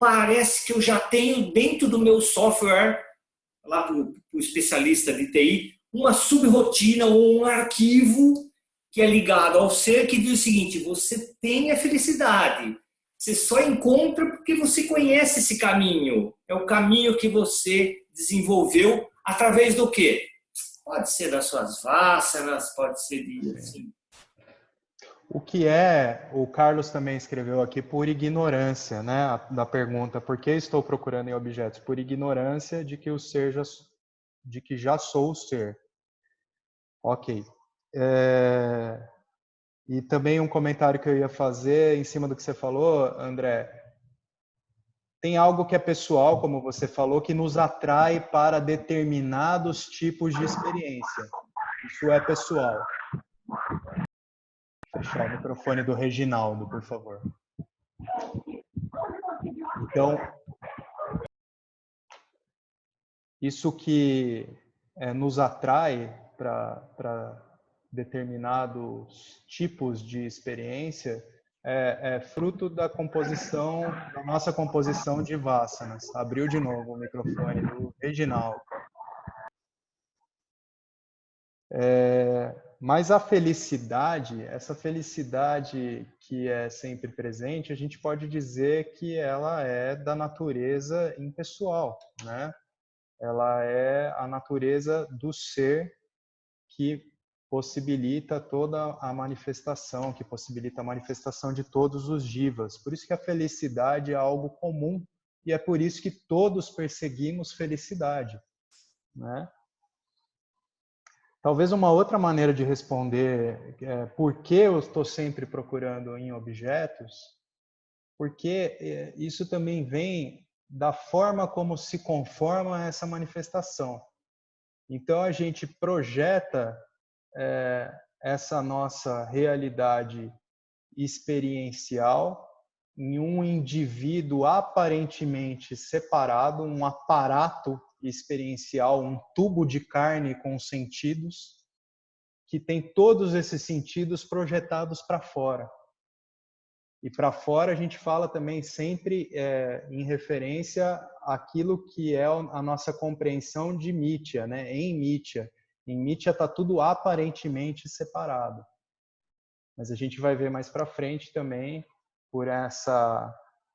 parece que eu já tenho dentro do meu software, lá para o especialista de TI, uma subrotina ou um arquivo que é ligado ao ser, que diz o seguinte, você tem a felicidade, você só encontra porque você conhece esse caminho, é o caminho que você desenvolveu através do quê? Pode ser das suas vássanas, pode ser de... Assim. O que o Carlos também escreveu aqui, por ignorância, né, da pergunta, por que estou procurando em objetos? Por ignorância de que de que já sou o ser. Ok. E também um comentário que eu ia fazer em cima do que você falou, André. Tem algo que é pessoal, como você falou, que nos atrai para determinados tipos de experiência. Isso é pessoal. Vou fechar o microfone do Reginaldo, por favor. Então, isso que nos atrai para determinados tipos de experiência é fruto da nossa composição de vassanas. Abriu de novo o microfone do Reginaldo. Mas a felicidade, essa felicidade que é sempre presente, a gente pode dizer que ela é da natureza impessoal, né? Ela é a natureza do ser que possibilita toda a manifestação, que possibilita a manifestação de todos os jivas. Por isso que a felicidade é algo comum e é por isso que todos perseguimos felicidade, né? Talvez uma outra maneira de responder por que eu estou sempre procurando em objetos, porque isso também vem da forma como se conforma essa manifestação. Então a gente projeta essa nossa realidade experiencial em um indivíduo aparentemente separado, um aparato experiencial, um tubo de carne com sentidos, que tem todos esses sentidos projetados para fora. E para fora a gente fala também sempre em referência àquilo que é a nossa compreensão de Mithya, né? Em Mithya. Em Mithya está tudo aparentemente separado. Mas a gente vai ver mais para frente também, por essa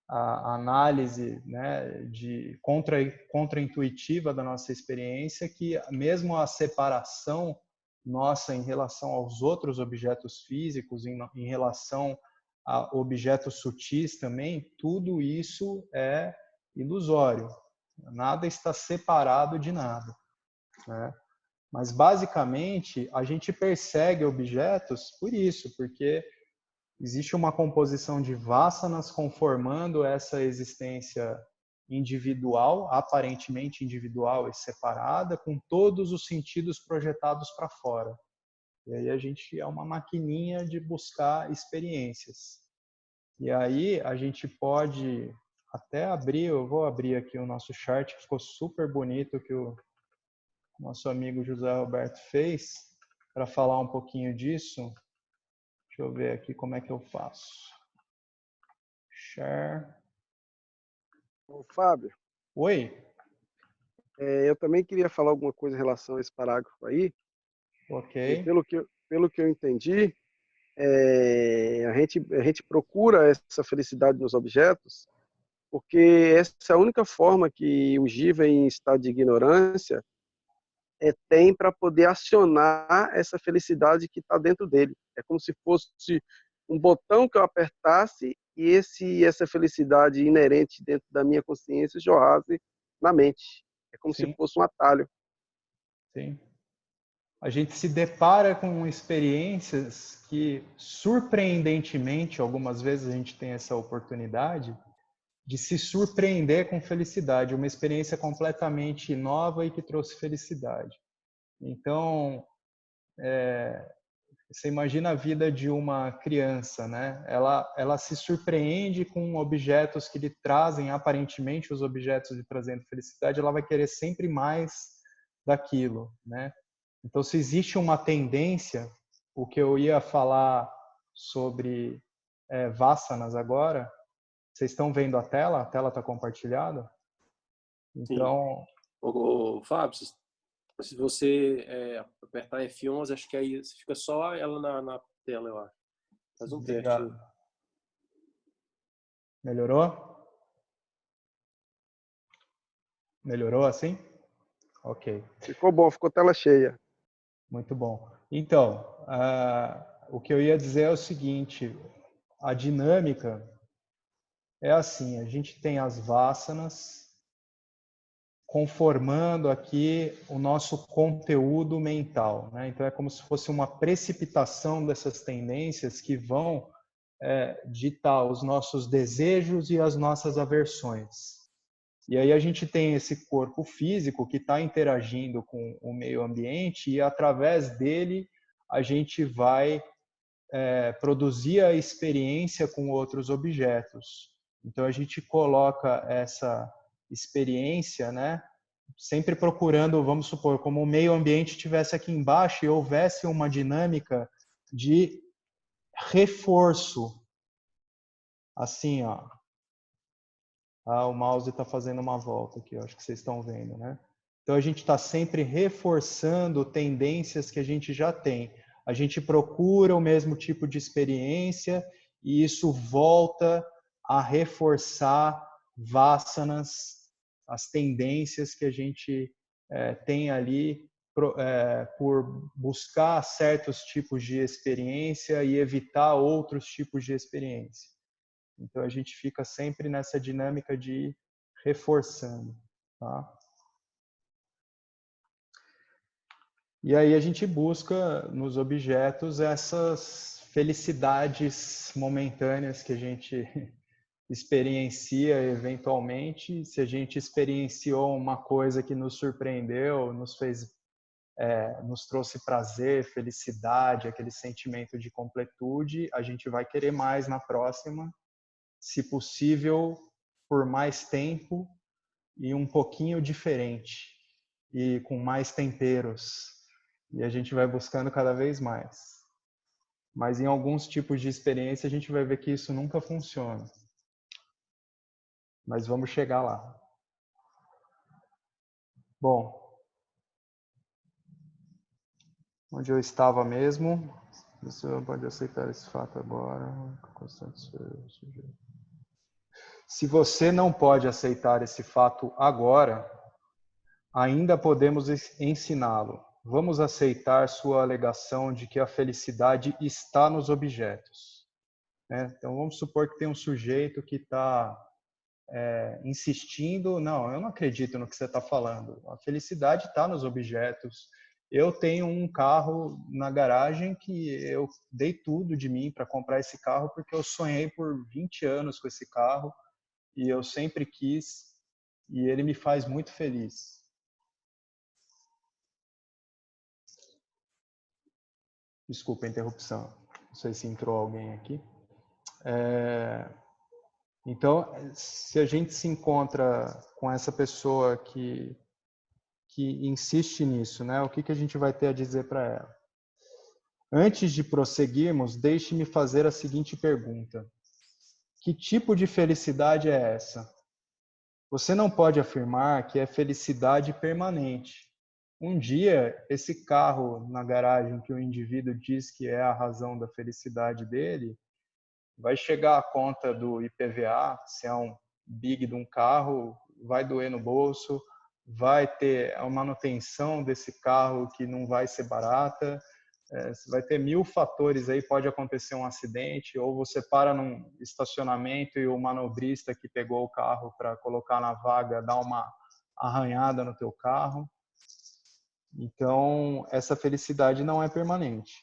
a análise, né, de contra-intuitiva da nossa experiência, que mesmo a separação nossa em relação aos outros objetos físicos, em relação a objetos sutis também, tudo isso é ilusório. Nada está separado de nada, né? Mas basicamente a gente persegue objetos por isso, porque existe uma composição de vasanas conformando essa existência individual, aparentemente individual e separada, com todos os sentidos projetados para fora. E aí a gente é uma maquininha de buscar experiências. E aí a gente pode até abrir, eu vou abrir aqui o nosso chart, que ficou super bonito, que o nosso amigo José Roberto fez, para falar um pouquinho disso. Deixa eu ver aqui como é que eu faço. Share. Ô, Fábio, Oi? eu também queria falar alguma coisa em relação a esse parágrafo aí. Ok. E pelo que eu entendi, a gente procura essa felicidade nos objetos porque essa é a única forma que o Jiva, em estado de ignorância, tem para poder acionar essa felicidade que está dentro dele. É como se fosse um botão que eu apertasse e essa felicidade inerente dentro da minha consciência jorrasse na mente. É como se Sim, fosse um atalho. sim. A gente se depara com experiências que, surpreendentemente, algumas vezes a gente tem essa oportunidade de se surpreender com felicidade, uma experiência completamente nova e que trouxe felicidade. Então, você imagina a vida de uma criança, né? Ela se surpreende com objetos que lhe trazem, aparentemente, os objetos lhe trazendo felicidade, ela vai querer sempre mais daquilo, né? Então, se existe uma tendência, o que eu ia falar sobre vasanas agora, vocês estão vendo a tela? A tela está compartilhada? Sim. Então, Fábio, se você apertar F11, acho que aí fica só ela na tela, eu acho. Faz um teste aí. obrigado. Melhorou? Melhorou assim? Ok. Ficou bom, ficou tela cheia. Muito bom. Então, o que eu ia dizer é o seguinte, a dinâmica é assim, a gente tem as vasanas conformando aqui o nosso conteúdo mental, né? Então é como se fosse uma precipitação dessas tendências que vão ditar os nossos desejos e as nossas aversões. E aí a gente tem esse corpo físico que está interagindo com o meio ambiente e através dele a gente vai produzir a experiência com outros objetos. Então a gente coloca essa experiência, né, sempre procurando, vamos supor, como o meio ambiente estivesse aqui embaixo e houvesse uma dinâmica de reforço. Assim, ó. O mouse está fazendo uma volta aqui, eu acho que vocês estão vendo, né? Então a gente está sempre reforçando tendências que a gente já tem. A gente procura o mesmo tipo de experiência e isso volta a reforçar vasanas, as tendências que a gente tem ali por buscar certos tipos de experiência e evitar outros tipos de experiência. Então a gente fica sempre nessa dinâmica de ir reforçando, tá? E aí a gente busca nos objetos essas felicidades momentâneas que a gente experiencia eventualmente. Se a gente experienciou uma coisa que nos surpreendeu, nos trouxe prazer, felicidade, aquele sentimento de completude, a gente vai querer mais na próxima. se possível, por mais tempo e um pouquinho diferente, e com mais temperos. E a gente vai buscando cada vez mais. Mas em alguns tipos de experiência a gente vai ver que isso nunca funciona. Mas vamos chegar lá. Bom, onde eu estava mesmo? Você não pode aceitar esse fato agora. Se você não pode aceitar esse fato agora, ainda podemos ensiná-lo. Vamos aceitar sua alegação de que a felicidade está nos objetos. Então, vamos supor que tem um sujeito que está insistindo, não, eu não acredito no que você está falando. A felicidade está nos objetos. Eu tenho um carro na garagem que eu dei tudo de mim para comprar esse carro porque eu sonhei por 20 anos com esse carro e eu sempre quis e ele me faz muito feliz. Desculpa a interrupção. Não sei se entrou alguém aqui. Então, se a gente se encontra com essa pessoa que insiste nisso, né? O que a gente vai ter a dizer para ela? Antes de prosseguirmos, deixe-me fazer a seguinte pergunta. Que tipo de felicidade é essa? Você não pode afirmar que é felicidade permanente. Um dia, esse carro na garagem que o indivíduo diz que é a razão da felicidade dele, vai chegar a conta do IPVA, se é um big de um carro, vai doer no bolso, vai ter a manutenção desse carro que não vai ser barata, vai ter 1000 fatores aí, pode acontecer um acidente, ou você para num estacionamento e o manobrista que pegou o carro para colocar na vaga dá uma arranhada no teu carro. Então, essa felicidade não é permanente.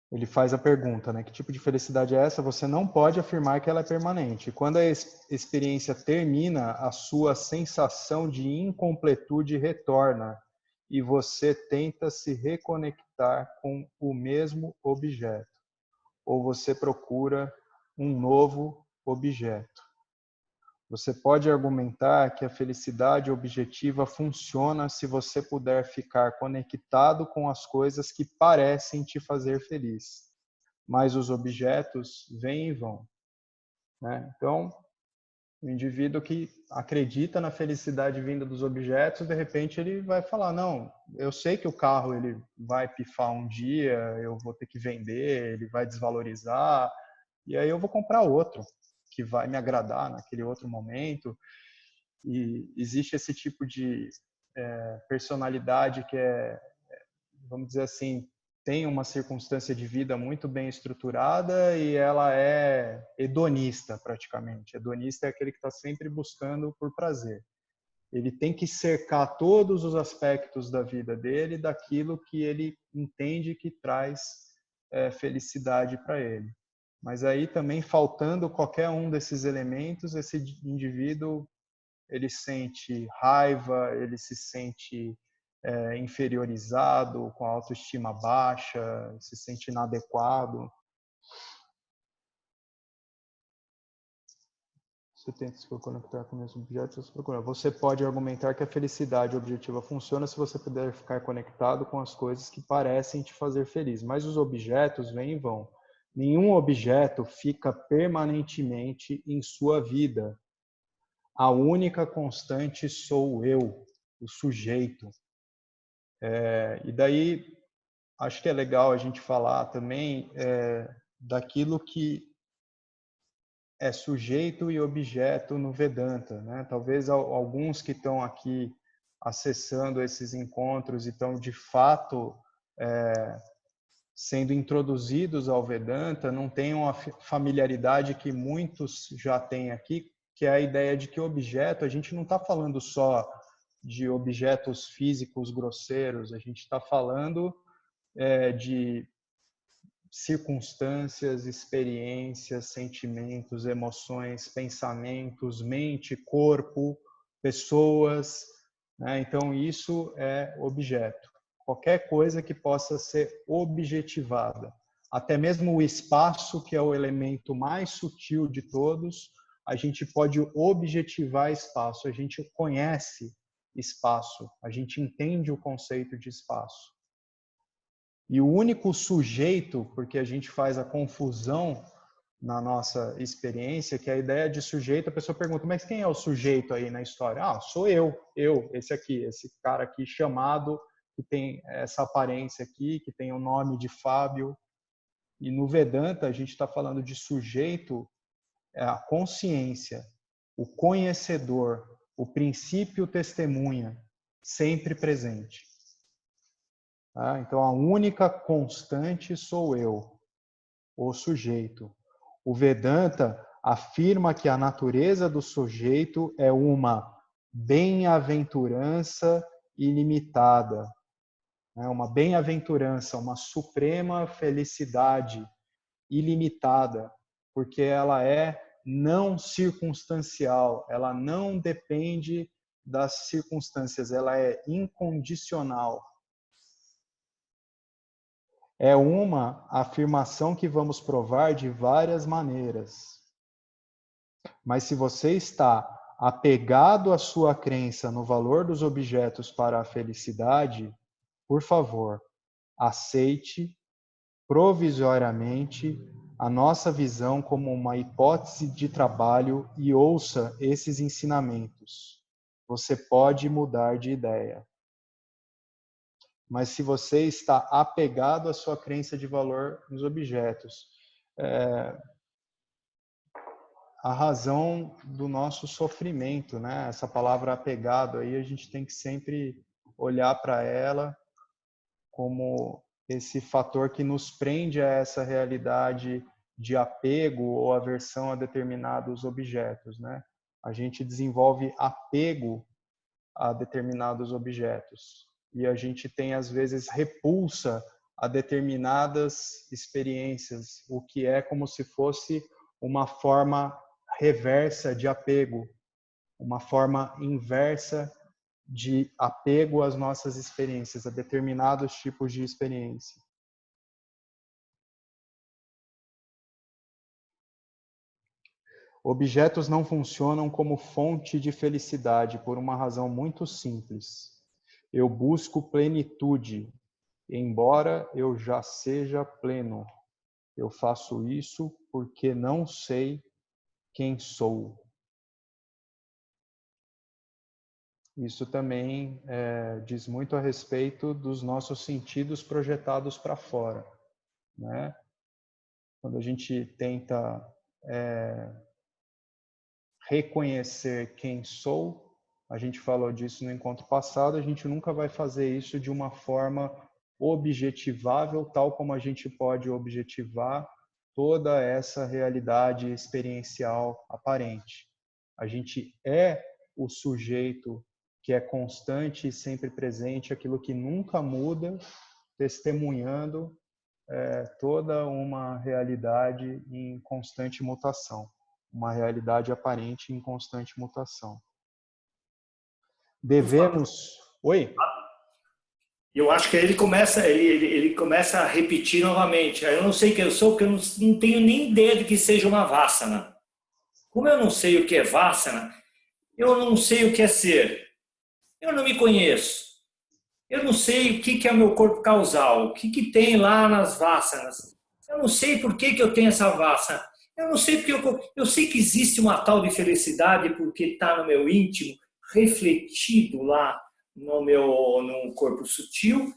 Ele faz a pergunta, né? Que tipo de felicidade é essa? Você não pode afirmar que ela é permanente. Quando a experiência termina, a sua sensação de incompletude retorna e você tenta se reconectar com o mesmo objeto. Ou você procura um novo objeto. Você pode argumentar que a felicidade objetiva funciona se você puder ficar conectado com as coisas que parecem te fazer feliz. Mas os objetos vêm e vão. Então, o indivíduo que acredita na felicidade vinda dos objetos, de repente ele vai falar, não, eu sei que o carro ele vai pifar um dia, eu vou ter que vender, ele vai desvalorizar, e aí eu vou comprar outro que vai me agradar naquele outro momento. E existe esse tipo de personalidade que vamos dizer assim, tem uma circunstância de vida muito bem estruturada e ela é hedonista praticamente. Hedonista é aquele que está sempre buscando por prazer. Ele tem que cercar todos os aspectos da vida dele daquilo que ele entende que traz felicidade para ele. Mas aí também, faltando qualquer um desses elementos, esse indivíduo ele sente raiva, ele se sente inferiorizado, com a autoestima baixa, se sente inadequado. Você tenta se conectar com o mesmo objeto, você pode argumentar que a felicidade objetiva funciona se você puder ficar conectado com as coisas que parecem te fazer feliz. Mas os objetos vêm e vão. Nenhum objeto fica permanentemente em sua vida. A única constante sou eu, o sujeito. E daí, acho que é legal a gente falar também daquilo que é sujeito e objeto no Vedanta, né? Talvez alguns que estão aqui acessando esses encontros e estão de fato sendo introduzidos ao Vedanta não tenham a familiaridade que muitos já têm aqui, que é a ideia de que objeto, a gente não está falando só de objetos físicos grosseiros, a gente está falando de circunstâncias, experiências, sentimentos, emoções, pensamentos, mente, corpo, pessoas, né? Então isso é objeto. Qualquer coisa que possa ser objetivada. até mesmo o espaço, que é o elemento mais sutil de todos, a gente pode objetivar espaço, a gente conhece espaço, a gente entende o conceito de espaço. E o único sujeito, porque a gente faz a confusão na nossa experiência, que a ideia de sujeito, a pessoa pergunta, mas quem é o sujeito aí na história? Ah, sou eu, esse aqui, esse cara aqui chamado, que tem essa aparência aqui, que tem o nome de Fábio. E no Vedanta, a gente está falando de sujeito, é a consciência, o conhecedor, o princípio testemunha, sempre presente. Tá? Então, a única constante sou eu, o sujeito. O Vedanta afirma que a natureza do sujeito é uma bem-aventurança ilimitada, né? Uma bem-aventurança, uma suprema felicidade ilimitada, porque ela é não circunstancial, ela não depende das circunstâncias, ela é incondicional. É uma afirmação que vamos provar de várias maneiras. Mas se você está apegado à sua crença no valor dos objetos para a felicidade, por favor, aceite provisoriamente a nossa visão como uma hipótese de trabalho e ouça esses ensinamentos. Você pode mudar de ideia. Mas se você está apegado à sua crença de valor nos objetos, a razão do nosso sofrimento, né? Essa palavra apegado aí, a gente tem que sempre olhar para ela como esse fator que nos prende a essa realidade de apego ou aversão a determinados objetos, né? A gente desenvolve apego a determinados objetos e a gente tem às vezes repulsa a determinadas experiências, o que é como se fosse uma forma reversa de apego, uma forma inversa de apego às nossas experiências, a determinados tipos de experiência. Objetos não funcionam como fonte de felicidade por uma razão muito simples. Eu busco plenitude, embora eu já seja pleno. Eu faço isso porque não sei quem sou. Isso também diz muito a respeito dos nossos sentidos projetados para fora, né? Quando a gente tenta reconhecer quem sou, a gente falou disso no encontro passado, a gente nunca vai fazer isso de uma forma objetivável, tal como a gente pode objetivar toda essa realidade experiencial aparente. A gente é o sujeito que é constante e sempre presente, aquilo que nunca muda, testemunhando toda uma realidade em constante mutação, uma realidade aparente em constante mutação. Devemos... Oi? Eu acho que ele começa a repetir novamente. Eu não sei quem eu sou, porque eu não tenho nem ideia de que seja uma Vassana. Como eu não sei o que é Vassana, eu não sei o que é ser. Eu não me conheço. Eu não sei o que é o meu corpo causal, o que tem lá nas Vassanas. Eu não sei por que eu tenho essa Vassana. Eu não sei porque eu sei que existe uma tal de felicidade porque está no meu íntimo, refletido lá no corpo sutil.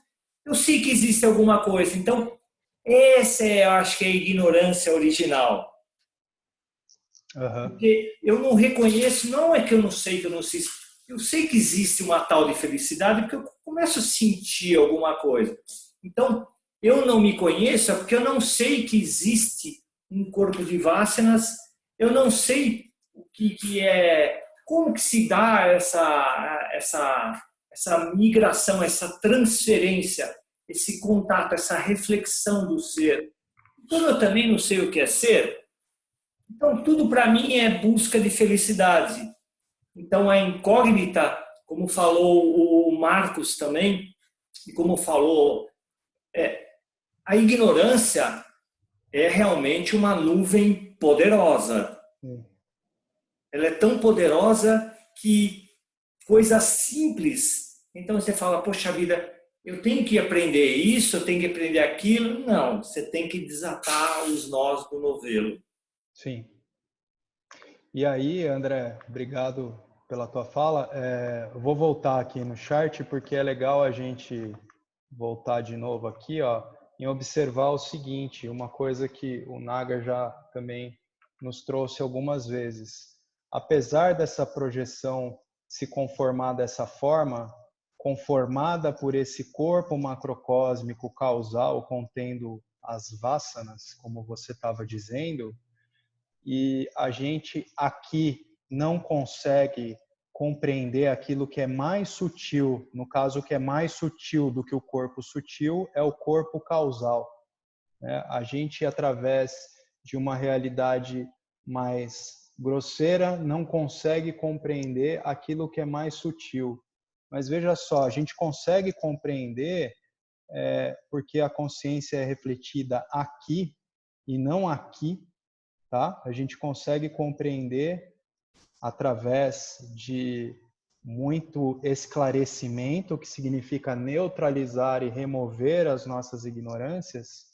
Eu sei que existe alguma coisa. Então, essa eu acho que é a ignorância original. Uhum. Porque eu não reconheço, não é que eu não sei que eu não sei. Eu sei que existe uma tal de felicidade porque eu começo a sentir alguma coisa. Então, eu não me conheço porque eu não sei que existe um corpo de Vassanas, eu não sei o que é, como que se dá essa migração, essa transferência, esse contato, essa reflexão do ser. Como eu também não sei o que é ser, então tudo para mim é busca de felicidade. Então, a incógnita, como falou o Marcos também, e como falou, a ignorância é realmente uma nuvem poderosa. Ela é tão poderosa que coisa simples. Então você fala, poxa vida, eu tenho que aprender isso, eu tenho que aprender aquilo. Não, você tem que desatar os nós do novelo. Sim. E aí, André, obrigado pela tua fala. Eu vou voltar aqui no chart, porque é legal a gente voltar de novo aqui, ó, e observar o seguinte, uma coisa que o Naga já também nos trouxe algumas vezes. Apesar dessa projeção se conformar dessa forma, conformada por esse corpo macrocósmico causal contendo as vasanas, como você estava dizendo, e a gente aqui não consegue compreender aquilo que é mais sutil, no caso, o que é mais sutil do que o corpo sutil é o corpo causal, né? A gente, através de uma realidade mais grosseira, não consegue compreender aquilo que é mais sutil. Mas veja só, a gente consegue compreender porque a consciência é refletida aqui e não aqui, tá? A gente consegue compreender através de muito esclarecimento, que significa neutralizar e remover as nossas ignorâncias.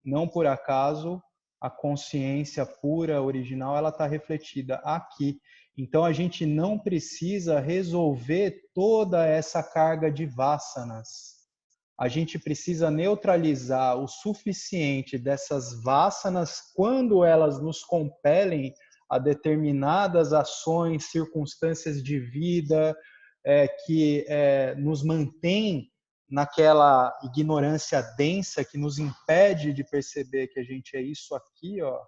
Não por acaso a consciência pura, original, ela está refletida aqui. Então a gente não precisa resolver toda essa carga de vasanas. A gente precisa neutralizar o suficiente dessas vasanas quando elas nos compelem a determinadas ações, circunstâncias de vida que nos mantém naquela ignorância densa que nos impede de perceber que a gente é isso aqui, ó.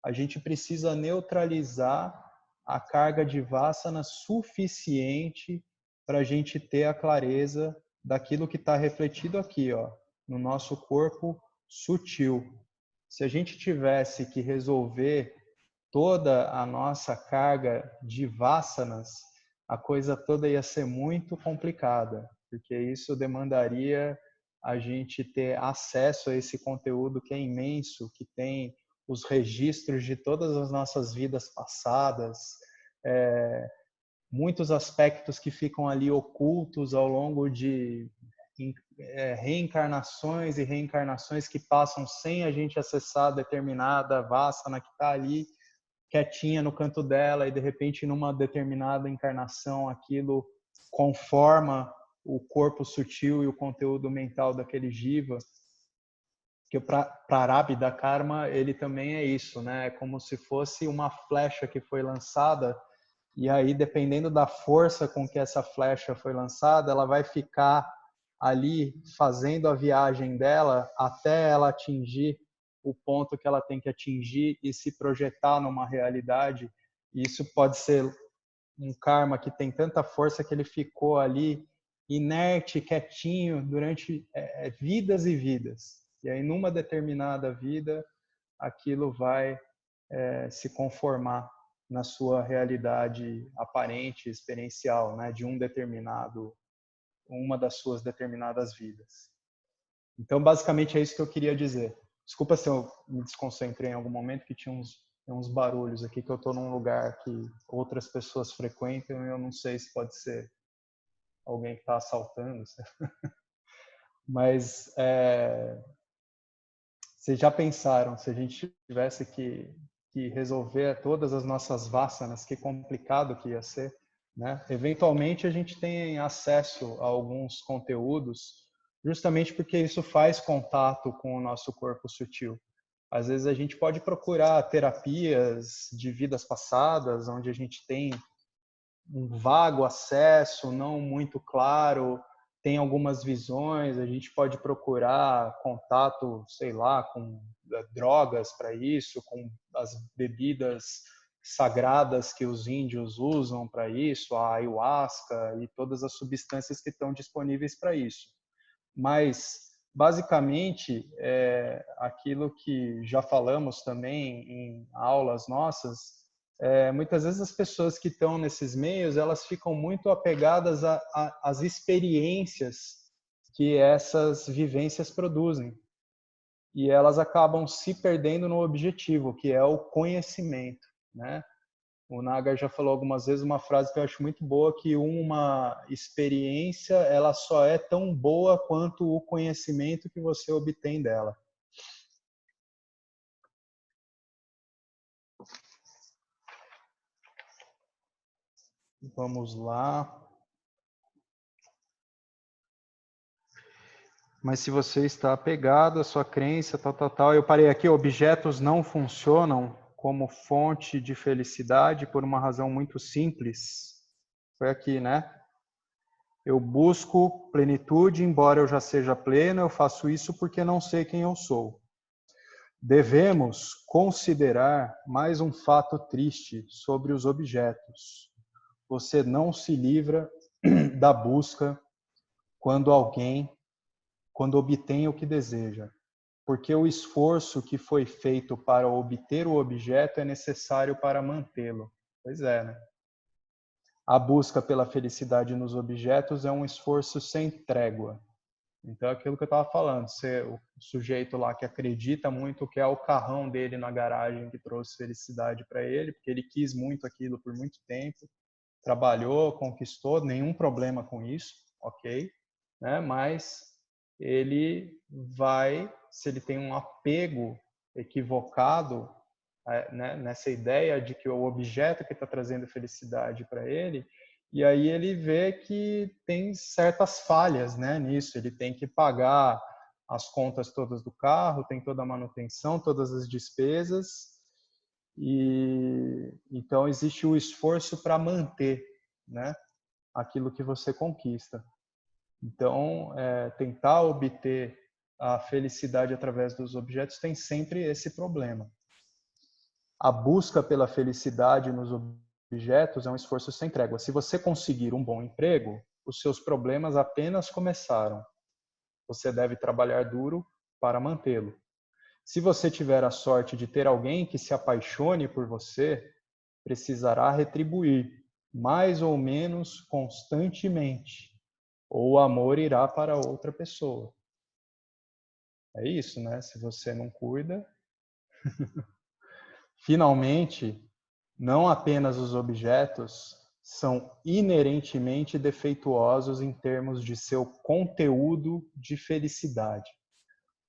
A gente precisa neutralizar a carga de vasana suficiente para a gente ter a clareza daquilo que está refletido aqui, ó, no nosso corpo sutil. Se a gente tivesse que resolver toda a nossa carga de vasanas, a coisa toda ia ser muito complicada, porque isso demandaria a gente ter acesso a esse conteúdo que é imenso, que tem os registros de todas as nossas vidas passadas, muitos aspectos que ficam ali ocultos ao longo de reencarnações e reencarnações que passam sem a gente acessar determinada vasana que está ali quietinha no canto dela e de repente numa determinada encarnação aquilo conforma o corpo sutil e o conteúdo mental daquele jiva. Que para Prarabdha Karma ele também é isso, né? É como se fosse uma flecha que foi lançada e aí dependendo da força com que essa flecha foi lançada, ela vai ficar ali fazendo a viagem dela até ela atingir o ponto que ela tem que atingir e se projetar numa realidade. E isso pode ser um karma que tem tanta força que ele ficou ali inerte, quietinho durante vidas e vidas. E aí numa determinada vida aquilo vai se conformar na sua realidade aparente, experiencial, né, de uma das suas determinadas vidas. Então, basicamente, é isso que eu queria dizer. Desculpa se eu me desconcentrei em algum momento, que tinha uns barulhos aqui, que eu estou num lugar que outras pessoas frequentam e eu não sei se pode ser alguém que está assaltando. Mas, vocês já pensaram, se a gente tivesse que resolver todas as nossas vasanas, que complicado que ia ser, né? Eventualmente, a gente tem acesso a alguns conteúdos justamente porque isso faz contato com o nosso corpo sutil. Às vezes a gente pode procurar terapias de vidas passadas, onde a gente tem um vago acesso, não muito claro, tem algumas visões, a gente pode procurar contato, sei lá, com drogas para isso, com as bebidas sagradas que os índios usam para isso, a ayahuasca e todas as substâncias que estão disponíveis para isso. Mas, basicamente, aquilo que já falamos também em aulas nossas, muitas vezes as pessoas que estão nesses meios, elas ficam muito apegadas às experiências que essas vivências produzem. e elas acabam se perdendo no objetivo, que é o conhecimento, né? O Nagar já falou algumas vezes uma frase que eu acho muito boa, que uma experiência ela só é tão boa quanto o conhecimento que você obtém dela. Vamos lá. Mas se você está apegado à sua crença, tal, eu parei aqui, objetos não funcionam como fonte de felicidade por uma razão muito simples. Foi aqui, né? Eu busco plenitude, embora eu já seja pleno, eu faço isso porque não sei quem eu sou. Devemos considerar mais um fato triste sobre os objetos. Você não se livra da busca quando obtém o que deseja, porque o esforço que foi feito para obter o objeto é necessário para mantê-lo. Pois é, né? A busca pela felicidade nos objetos é um esforço sem trégua. Então, é aquilo que eu estava falando, o sujeito lá que acredita muito que é o carrão dele na garagem que trouxe felicidade para ele, porque ele quis muito aquilo por muito tempo, trabalhou, conquistou, nenhum problema com isso, ok? Né? Mas ele vai, se ele tem um apego equivocado, né, nessa ideia de que o objeto que está trazendo felicidade para ele, e aí ele vê que tem certas falhas, né, nisso. Ele tem que pagar as contas todas do carro, tem toda a manutenção, todas as despesas, e então existe o esforço para manter, né, aquilo que você conquista. Então, tentar obter a felicidade através dos objetos tem sempre esse problema. A busca pela felicidade nos objetos é um esforço sem trégua. Se você conseguir um bom emprego, os seus problemas apenas começaram. Você deve trabalhar duro para mantê-lo. Se você tiver a sorte de ter alguém que se apaixone por você, precisará retribuir, mais ou menos constantemente, ou o amor irá para outra pessoa. É isso, né? Se você não cuida. Finalmente, não apenas os objetos são inerentemente defeituosos em termos de seu conteúdo de felicidade,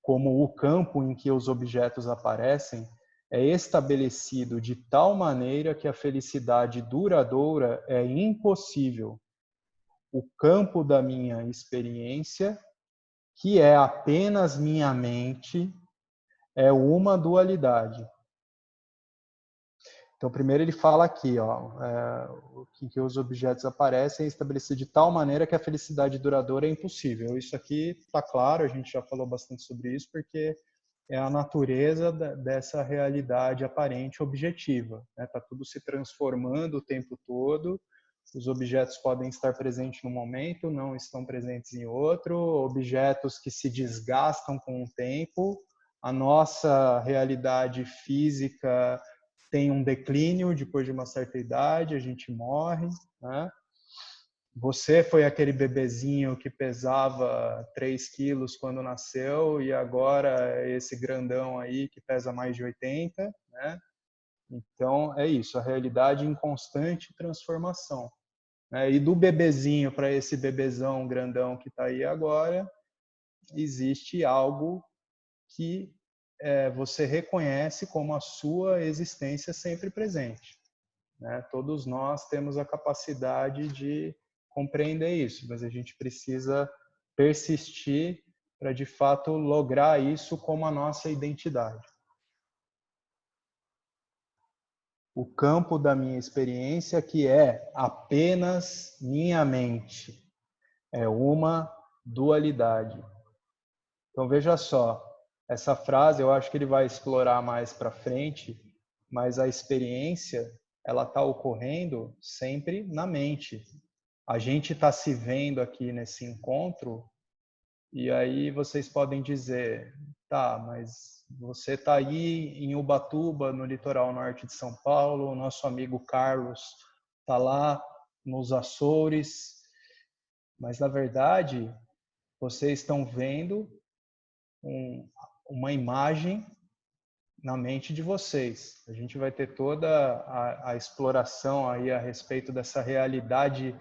como o campo em que os objetos aparecem é estabelecido de tal maneira que a felicidade duradoura é impossível. O campo da minha experiência, que é apenas minha mente, é uma dualidade. Então, primeiro ele fala aqui, que os objetos aparecem estabelecidos de tal maneira que a felicidade duradoura é impossível. Isso aqui está claro, a gente já falou bastante sobre isso, porque é a natureza dessa realidade aparente objetiva. Está tudo se transformando o tempo todo, os objetos podem estar presentes num momento, não estão presentes em outro, objetos que se desgastam com o tempo, a nossa realidade física tem um declínio depois de uma certa idade, a gente morre, né? Você foi aquele bebezinho que pesava 3 quilos quando nasceu e agora é esse grandão aí que pesa mais de 80, né? Então, é isso, a realidade em constante transformação, né? E do bebezinho para esse bebezão grandão que está aí agora, existe algo que você reconhece como a sua existência sempre presente, né? Todos nós temos a capacidade de compreender isso, mas a gente precisa persistir para, de fato, lograr isso como a nossa identidade. O campo da minha experiência, que é apenas minha mente, é uma dualidade. Então, veja só, essa frase eu acho que ele vai explorar mais para frente, mas a experiência, ela está ocorrendo sempre na mente. A gente está se vendo aqui nesse encontro e aí vocês podem dizer, tá, mas você está aí em Ubatuba, no litoral norte de São Paulo, o nosso amigo Carlos está lá nos Açores, mas na verdade vocês estão vendo uma imagem na mente de vocês. A gente vai ter toda a exploração aí a respeito dessa realidade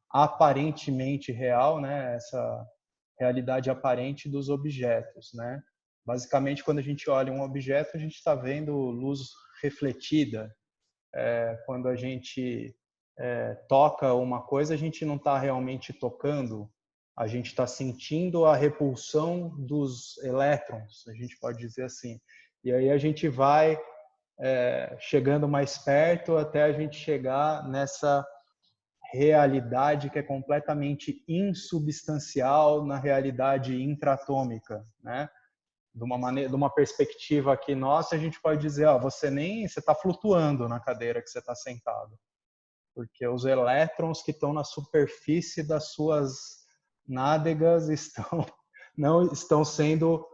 aparentemente real, né? Essa realidade aparente dos objetos, né? Basicamente, quando a gente olha um objeto, a gente está vendo luz refletida. Quando a gente toca uma coisa, a gente não está realmente tocando, a gente está sentindo a repulsão dos elétrons, a gente pode dizer assim. E aí a gente vai chegando mais perto até a gente chegar nessa realidade que é completamente insubstancial na realidade intratômica, né? De uma perspectiva aqui nossa, a gente pode dizer, ó, você está flutuando na cadeira que você está sentado, porque os elétrons que estão na superfície das suas nádegas não estão sendo,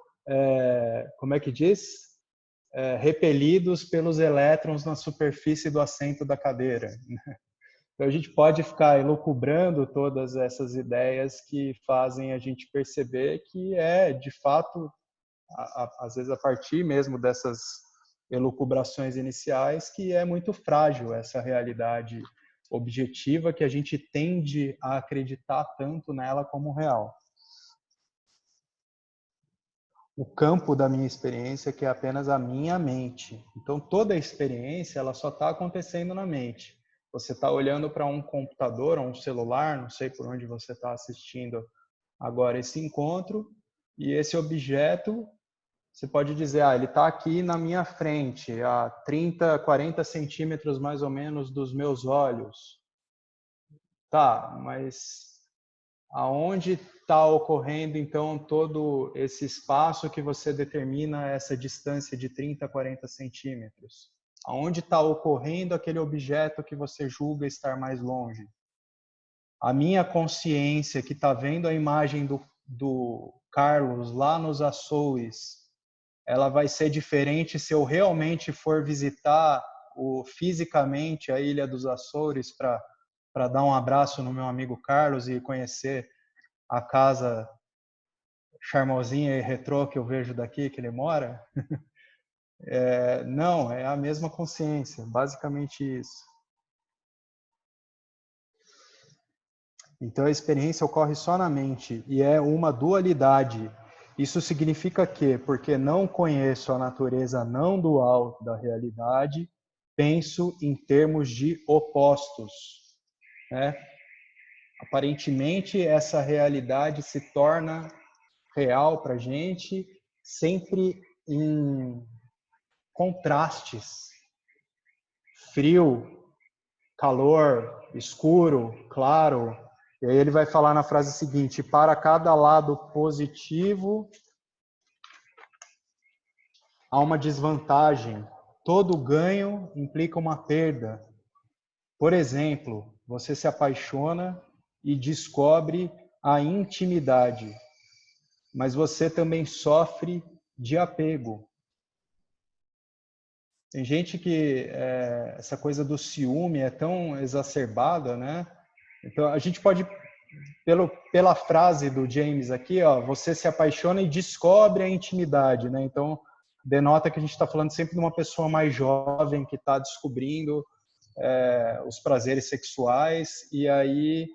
como é que diz? Repelidos pelos elétrons na superfície do assento da cadeira. Então a gente pode ficar elucubrando todas essas ideias que fazem a gente perceber que de fato, às vezes a partir mesmo dessas elucubrações iniciais, que é muito frágil essa realidade objetiva que a gente tende a acreditar tanto nela como real. O campo da minha experiência que é apenas a minha mente. Então toda a experiência ela só está acontecendo na mente. Você está olhando para um computador ou um celular, não sei por onde você está assistindo agora esse encontro, e esse objeto, você pode dizer, ele está aqui na minha frente, a 30, 40 centímetros mais ou menos dos meus olhos. Tá, mas aonde está ocorrendo então todo esse espaço que você determina essa distância de 30, 40 centímetros? Aonde está ocorrendo aquele objeto que você julga estar mais longe? A minha consciência que está vendo a imagem do Carlos lá nos Açores, ela vai ser diferente se eu realmente for visitar fisicamente a Ilha dos Açores para dar um abraço no meu amigo Carlos e conhecer a casa charmosinha e retrô que eu vejo daqui, que ele mora? Não, é a mesma consciência, basicamente isso. Então a experiência ocorre só na mente e é uma dualidade. Isso significa que, porque não conheço a natureza não dual da realidade, penso em termos de opostos, né? Aparentemente, essa realidade se torna real para a gente sempre em contrastes. Frio, calor, escuro, claro. E aí ele vai falar na frase seguinte: para cada lado positivo há uma desvantagem. Todo ganho implica uma perda. Por exemplo, você se apaixona e descobre a intimidade, mas você também sofre de apego. Tem gente que essa coisa do ciúme é tão exacerbada, né? Então a gente pode, pela frase do James aqui, ó, você se apaixona e descobre a intimidade, né? Então denota que a gente está falando sempre de uma pessoa mais jovem que está descobrindo os prazeres sexuais, e aí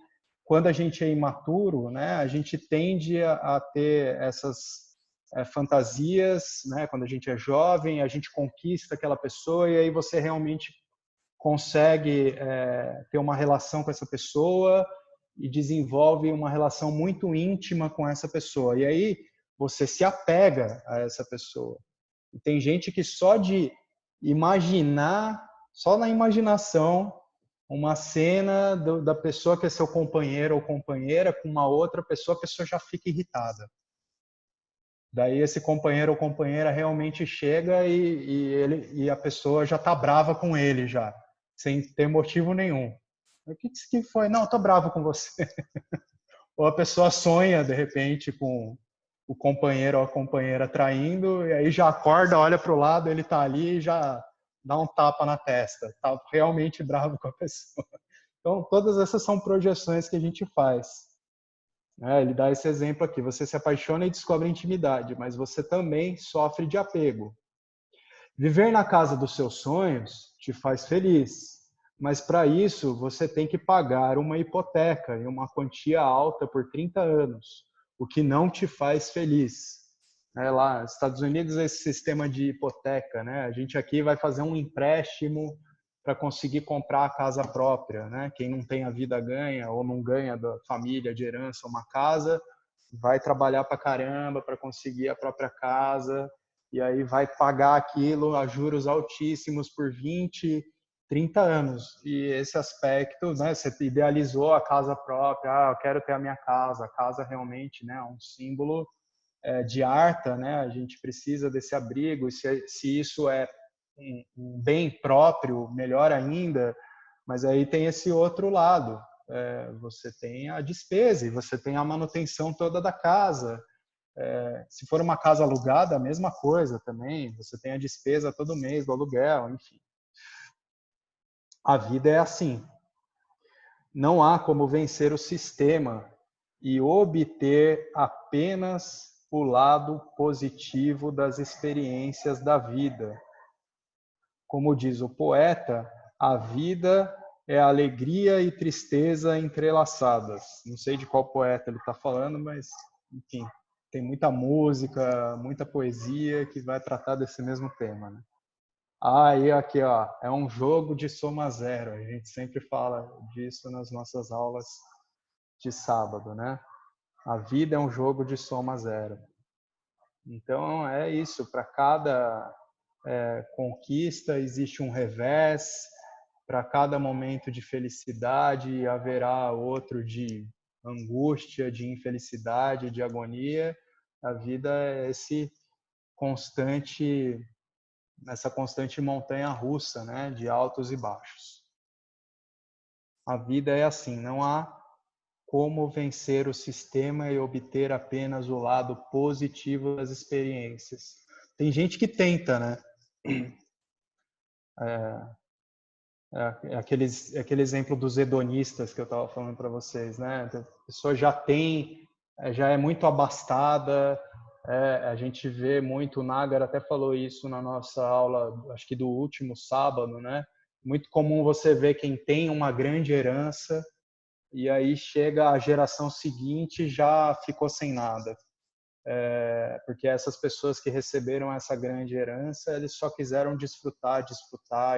quando a gente é imaturo, né, a gente tende a ter essas fantasias, né, quando a gente é jovem, a gente conquista aquela pessoa e aí você realmente consegue ter uma relação com essa pessoa e desenvolve uma relação muito íntima com essa pessoa. E aí você se apega a essa pessoa. E tem gente que só de imaginar, só na imaginação, uma cena da pessoa que é seu companheiro ou companheira com uma outra pessoa, a pessoa já fica irritada. Daí esse companheiro ou companheira realmente chega e a pessoa já está brava com ele já, sem ter motivo nenhum. O que foi? Não, estou bravo com você. Ou a pessoa sonha, de repente, com o companheiro ou a companheira traindo, e aí já acorda, olha para o lado, ele está ali e já dá um tapa na testa. Está realmente bravo com a pessoa. Então, todas essas são projeções que a gente faz. Ele dá esse exemplo aqui. Você se apaixona e descobre intimidade, mas você também sofre de apego. Viver na casa dos seus sonhos te faz feliz, mas para isso você tem que pagar uma hipoteca e uma quantia alta por 30 anos, o que não te faz feliz. Lá nos Estados Unidos, esse sistema de hipoteca, né? A gente aqui vai fazer um empréstimo para conseguir comprar a casa própria, né? Quem não tem a vida ganha ou não ganha da família de herança uma casa, vai trabalhar para caramba para conseguir a própria casa e aí vai pagar aquilo a juros altíssimos por 20, 30 anos. E esse aspecto, né? Você idealizou a casa própria, eu quero ter a minha casa. A casa realmente, né? É um símbolo de harta, né? A gente precisa desse abrigo. Se isso é um bem próprio, melhor ainda. Mas aí tem esse outro lado. Você tem a despesa e você tem a manutenção toda da casa. Se for uma casa alugada, a mesma coisa também. Você tem a despesa todo mês do aluguel, enfim. A vida é assim. Não há como vencer o sistema e obter apenas o lado positivo das experiências da vida. Como diz o poeta, a vida é alegria e tristeza entrelaçadas. Não sei de qual poeta ele está falando, mas, enfim, tem muita música, muita poesia que vai tratar desse mesmo tema, né? E aqui, ó, é um jogo de soma zero. A gente sempre fala disso nas nossas aulas de sábado, né? A vida é um jogo de soma zero. Então, é isso. Para cada conquista existe um revés. Para cada momento de felicidade haverá outro de angústia, de infelicidade, de agonia. A vida é essa constante montanha russa, né, de altos e baixos. A vida é assim, não há como vencer o sistema e obter apenas o lado positivo das experiências. Tem gente que tenta, né? Aquele exemplo dos hedonistas que eu estava falando para vocês, né? A pessoa já é muito abastada. A gente vê muito, o Nagar até falou isso na nossa aula, acho que do último sábado, né? Muito comum você ver quem tem uma grande herança e aí chega a geração seguinte já ficou sem nada. Porque essas pessoas que receberam essa grande herança, eles só quiseram desfrutar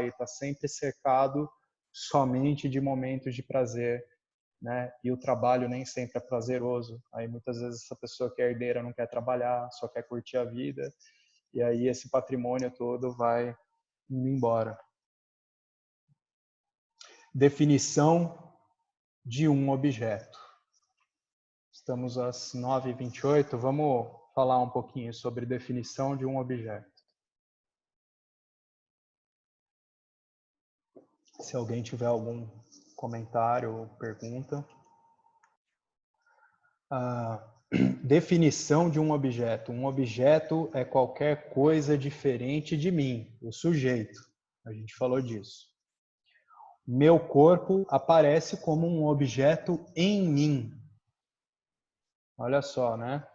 e está sempre cercado somente de momentos de prazer, né? E o trabalho nem sempre é prazeroso. Aí muitas vezes essa pessoa que é herdeira não quer trabalhar, só quer curtir a vida, e aí esse patrimônio todo vai indo embora. Definição de um objeto. Estamos às 9h28, vamos falar um pouquinho sobre definição de um objeto. Se alguém tiver algum comentário ou pergunta. Definição de um objeto. Um objeto é qualquer coisa diferente de mim, o sujeito. A gente falou disso. Meu corpo aparece como um objeto em mim. Olha só, né?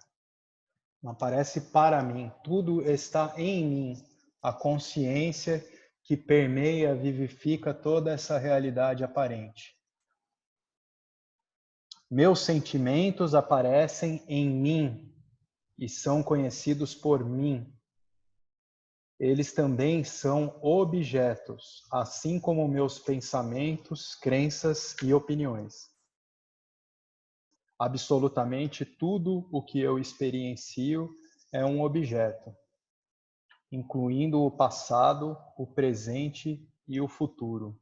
Não aparece para mim. Tudo está em mim. A consciência que permeia, vivifica toda essa realidade aparente. Meus sentimentos aparecem em mim e são conhecidos por mim. Eles também são objetos, assim como meus pensamentos, crenças e opiniões. Absolutamente tudo o que eu experiencio é um objeto, incluindo o passado, o presente e o futuro.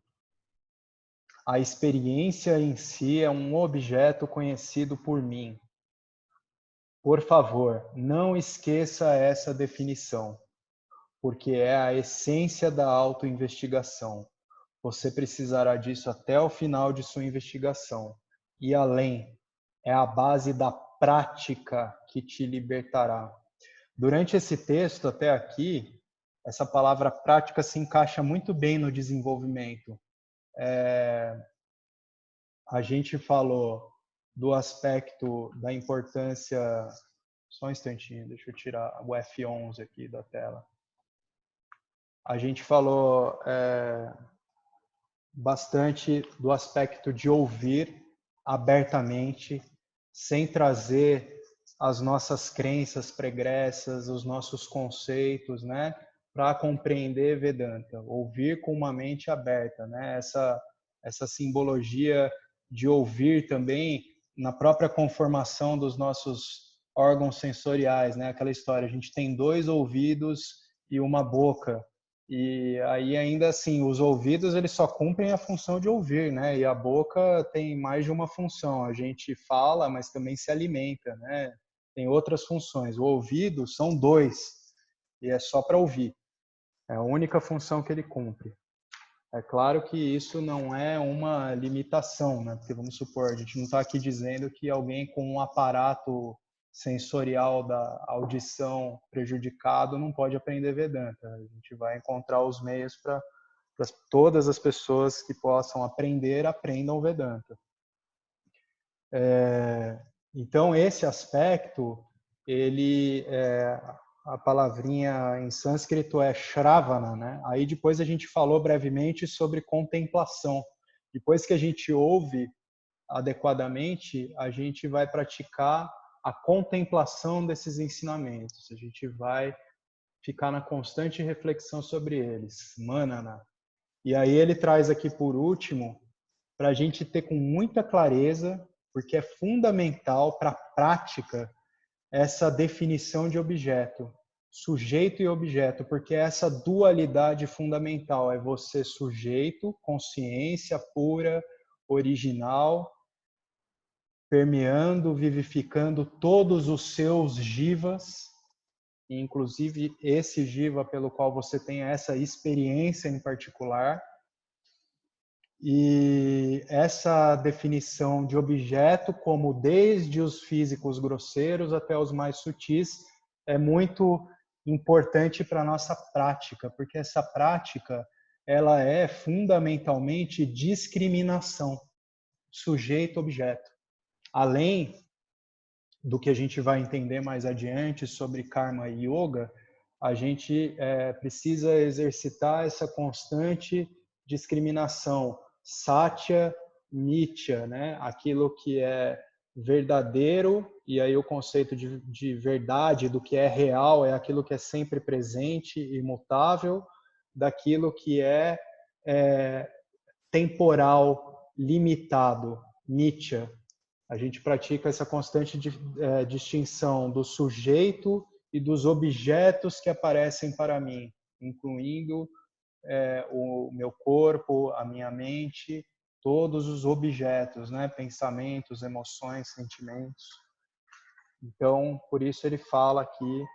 A experiência em si é um objeto conhecido por mim. Por favor, não esqueça essa definição, porque é a essência da autoinvestigação. Você precisará disso até o final de sua investigação. E além, é a base da prática que te libertará. Durante esse texto, até aqui, essa palavra prática se encaixa muito bem no desenvolvimento. A gente falou do aspecto da importância... Só um instantinho, deixa eu tirar o F11 aqui da tela. A gente falou bastante do aspecto de ouvir abertamente, sem trazer as nossas crenças pregressas, os nossos conceitos, né, para compreender Vedanta. Ouvir com uma mente aberta, né? Essa simbologia de ouvir também na própria conformação dos nossos órgãos sensoriais, né? Aquela história, a gente tem 2 ouvidos e uma boca. E aí ainda assim, os ouvidos eles só cumprem a função de ouvir, né? E a boca tem mais de uma função. A gente fala, mas também se alimenta, né? Tem outras funções. O ouvido são 2 e é só para ouvir. É a única função que ele cumpre. É claro que isso não é uma limitação, né? Porque vamos supor, a gente não está aqui dizendo que alguém com um aparato sensorial da audição prejudicado não pode aprender Vedanta. A gente vai encontrar os meios para todas as pessoas que possam aprender, aprendam Vedanta. Então, esse aspecto, a palavrinha em sânscrito é Shravana, né? Aí depois a gente falou brevemente sobre contemplação. Depois que a gente ouve adequadamente, a gente vai praticar a contemplação desses ensinamentos. A gente vai ficar na constante reflexão sobre eles. Manana. E aí ele traz aqui por último, para a gente ter com muita clareza, porque é fundamental para a prática, essa definição de objeto, sujeito e objeto, porque essa dualidade fundamental é você sujeito, consciência pura, original, permeando, vivificando todos os seus jivas, inclusive esse jiva pelo qual você tem essa experiência em particular. E essa definição de objeto, como desde os físicos grosseiros até os mais sutis, é muito importante para a nossa prática, porque essa prática ela é fundamentalmente discriminação, sujeito-objeto. Além do que a gente vai entender mais adiante sobre Karma e Yoga, a gente precisa exercitar essa constante discriminação, Satya, Mithya, né? Aquilo que é verdadeiro, e aí o conceito de verdade, do que é real, é aquilo que é sempre presente, imutável, daquilo que é temporal, limitado, Mithya. A gente pratica essa constante distinção do sujeito e dos objetos que aparecem para mim, incluindo o meu corpo, a minha mente, todos os objetos, né? Pensamentos, emoções, sentimentos. Então, por isso ele fala aqui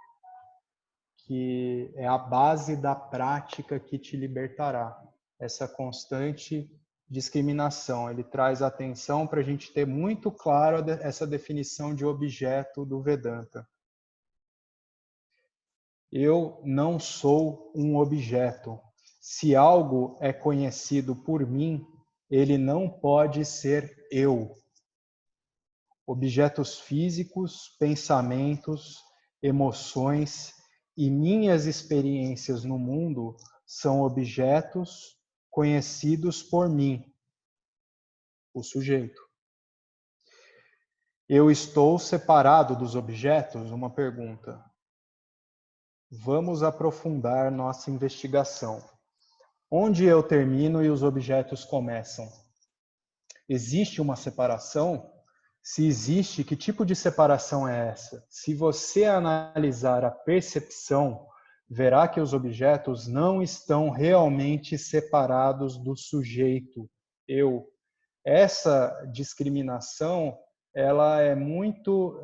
que é a base da prática que te libertará, essa constante discriminação. Ele traz atenção para a gente ter muito claro essa definição de objeto do Vedanta. Eu não sou um objeto. Se algo é conhecido por mim, ele não pode ser eu. Objetos físicos, pensamentos, emoções e minhas experiências no mundo são objetos conhecidos por mim, o sujeito. Eu estou separado dos objetos? Uma pergunta. Vamos aprofundar nossa investigação. Onde eu termino e os objetos começam? Existe uma separação? Se existe, que tipo de separação é essa? Se você analisar a percepção, verá que os objetos não estão realmente separados do sujeito, eu. Essa discriminação, ela é muito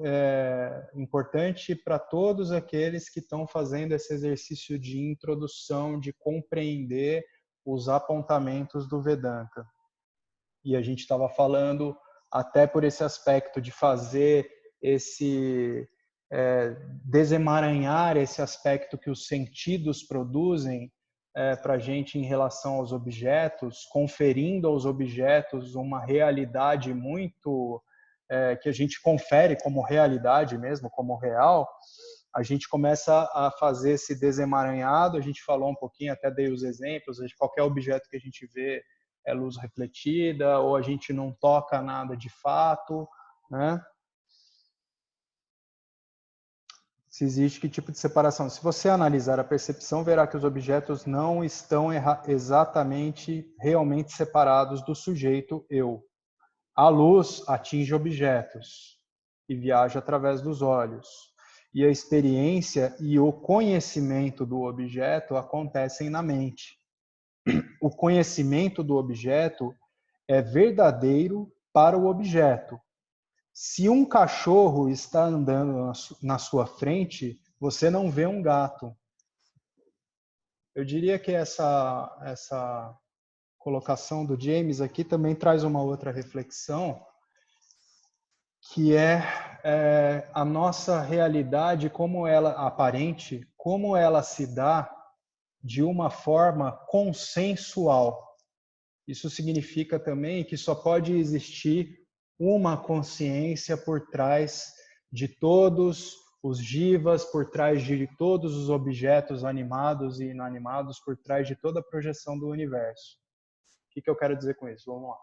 importante para todos aqueles que estão fazendo esse exercício de introdução, de compreender os apontamentos do Vedanta. E a gente estava falando até por esse aspecto de fazer esse desemaranhar esse aspecto que os sentidos produzem para a gente em relação aos objetos, conferindo aos objetos uma realidade muito que a gente confere como realidade mesmo, como real, a gente começa a fazer esse desemaranhado. A gente falou um pouquinho, até dei os exemplos, de qualquer objeto que a gente vê é luz refletida, ou a gente não toca nada de fato, né? Se existe que tipo de separação. Se você analisar a percepção, verá que os objetos não estão exatamente, realmente separados do sujeito eu. A luz atinge objetos e viaja através dos olhos. E a experiência e o conhecimento do objeto acontecem na mente. O conhecimento do objeto é verdadeiro para o objeto. Se um cachorro está andando na sua frente, você não vê um gato. Eu diria que essa colocação do James aqui também traz uma outra reflexão, que é a nossa realidade, como ela aparente, como ela se dá de uma forma consensual. Isso significa também que só pode existir uma consciência por trás de todos os jivas, por trás de todos os objetos animados e inanimados, por trás de toda a projeção do universo. O que eu quero dizer com isso? Vamos lá.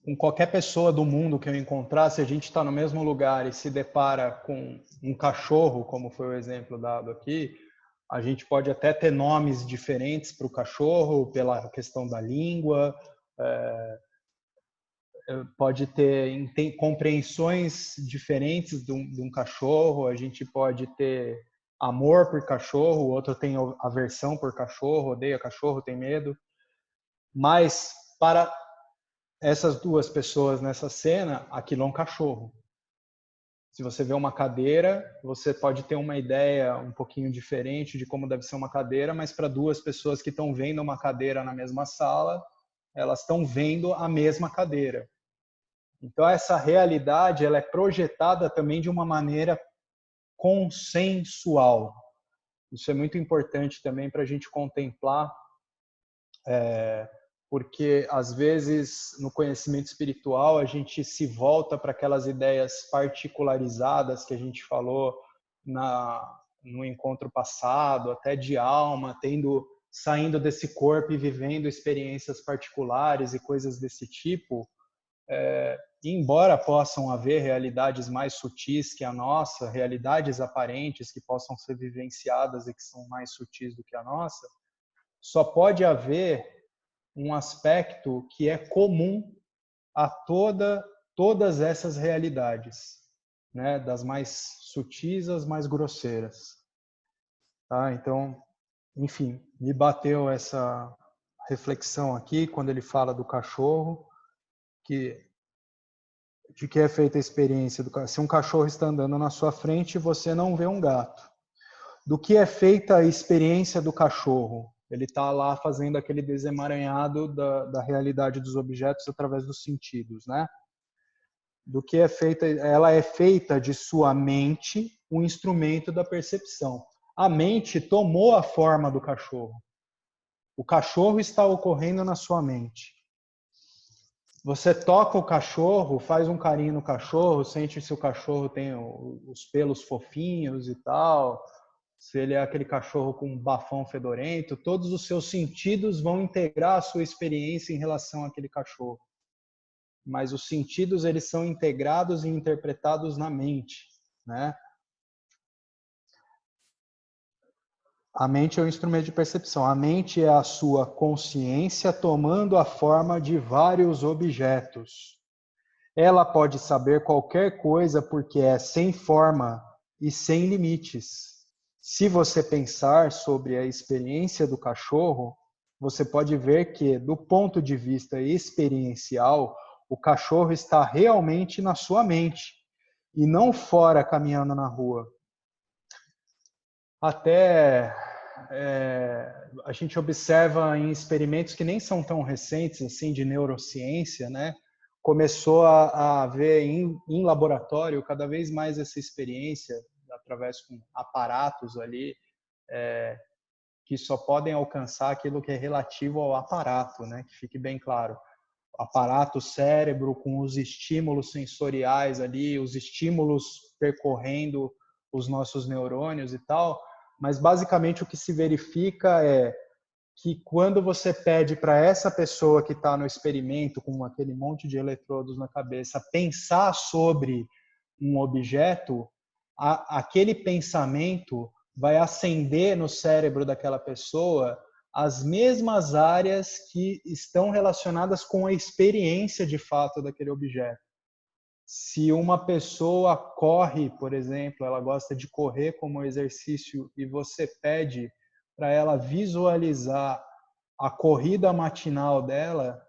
Com qualquer pessoa do mundo que eu encontrar, se a gente está no mesmo lugar e se depara com um cachorro, como foi o exemplo dado aqui, a gente pode até ter nomes diferentes para o cachorro, pela questão da língua, pode ter compreensões diferentes de um cachorro, a gente pode ter amor por cachorro, o outro tem aversão por cachorro, odeia cachorro, tem medo, mas para essas duas pessoas nessa cena, aquilo é um cachorro. Se você vê uma cadeira, você pode ter uma ideia um pouquinho diferente de como deve ser uma cadeira, mas para duas pessoas que estão vendo uma cadeira na mesma sala, elas estão vendo a mesma cadeira. Então essa realidade, ela é projetada também de uma maneira consensual. Isso é muito importante também para a gente contemplar, porque às vezes no conhecimento espiritual a gente se volta para aquelas ideias particularizadas que a gente falou no encontro passado, até de alma, saindo desse corpo e vivendo experiências particulares e coisas desse tipo. Embora possam haver realidades mais sutis que a nossa, realidades aparentes que possam ser vivenciadas e que são mais sutis do que a nossa, só pode haver um aspecto que é comum a todas essas realidades, né? Das mais sutis às mais grosseiras. Tá? Então, enfim, me bateu essa reflexão aqui quando ele fala do cachorro, de que é feita a experiência do cachorro. Se um cachorro está andando na sua frente, você não vê um gato. Do que é feita a experiência do cachorro? Ele está lá fazendo aquele desemaranhado da realidade dos objetos através dos sentidos, né? Do que é feita, ela é feita de sua mente, um instrumento da percepção. A mente tomou a forma do cachorro. O cachorro está ocorrendo na sua mente. Você toca o cachorro, faz um carinho no cachorro, sente se o cachorro tem os pelos fofinhos e tal, se ele é aquele cachorro com um bafão fedorento, todos os seus sentidos vão integrar a sua experiência em relação àquele cachorro. Mas os sentidos, eles são integrados e interpretados na mente, né? A mente é um instrumento de percepção. A mente é a sua consciência tomando a forma de vários objetos. Ela pode saber qualquer coisa porque é sem forma e sem limites. Se você pensar sobre a experiência do cachorro, você pode ver que, do ponto de vista experiencial, o cachorro está realmente na sua mente e não fora caminhando na rua. Até a gente observa em experimentos que nem são tão recentes assim de neurociência, né? Começou a haver em laboratório cada vez mais essa experiência através com aparatos ali que só podem alcançar aquilo que é relativo ao aparato, né? Que fique bem claro. Aparato, cérebro, com os estímulos sensoriais ali, os estímulos percorrendo os nossos neurônios e tal, mas basicamente o que se verifica é que quando você pede para essa pessoa que está no experimento, com aquele monte de eletrodos na cabeça, pensar sobre um objeto, aquele pensamento vai acender no cérebro daquela pessoa as mesmas áreas que estão relacionadas com a experiência de fato daquele objeto. Se uma pessoa corre, por exemplo, ela gosta de correr como exercício e você pede para ela visualizar a corrida matinal dela,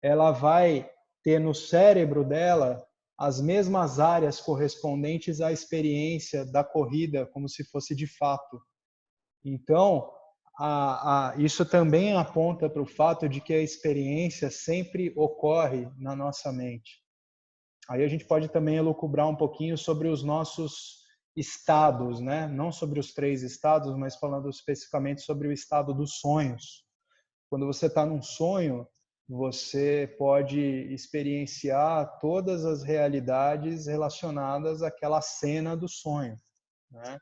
ela vai ter no cérebro dela as mesmas áreas correspondentes à experiência da corrida, como se fosse de fato. Então, isso também aponta para o fato de que a experiência sempre ocorre na nossa mente. Aí a gente pode também elucubrar um pouquinho sobre os nossos estados, né? Não sobre os 3 estados, mas falando especificamente sobre o estado dos sonhos. Quando você está num sonho, você pode experienciar todas as realidades relacionadas àquela cena do sonho, né?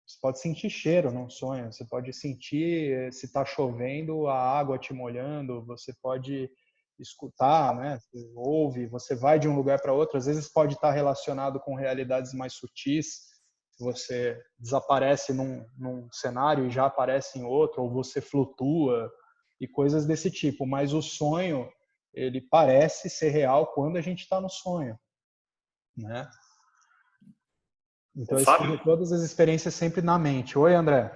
Você pode sentir cheiro num sonho, você pode sentir se está chovendo, a água te molhando, você pode escutar, né? Você ouve, você vai de um lugar para outro, às vezes pode estar relacionado com realidades mais sutis, você desaparece num cenário e já aparece em outro, ou você flutua e coisas desse tipo, mas o sonho, ele parece ser real quando a gente está no sonho, né? Então, Ô, isso Fábio, todas as experiências sempre na mente. Oi, André.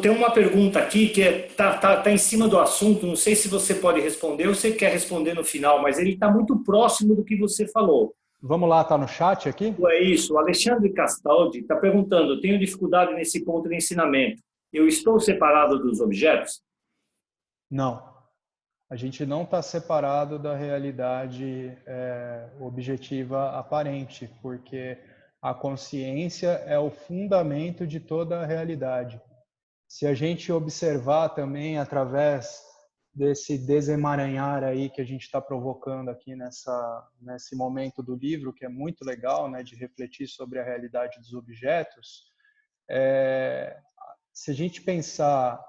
tem uma pergunta aqui que tá em cima do assunto, não sei se você pode responder ou você quer responder no final, mas ele está muito próximo do que você falou. Vamos lá, tá no chat aqui? É isso, o Alexandre Castaldi está perguntando, tenho dificuldade nesse ponto de ensinamento. Eu estou separado dos objetos? Não. A gente não está separado da realidade objetiva aparente, porque a consciência é o fundamento de toda a realidade. Se a gente observar também através desse desemaranhar aí que a gente está provocando aqui nesse momento do livro, que é muito legal, né, de refletir sobre a realidade dos objetos, se a gente pensar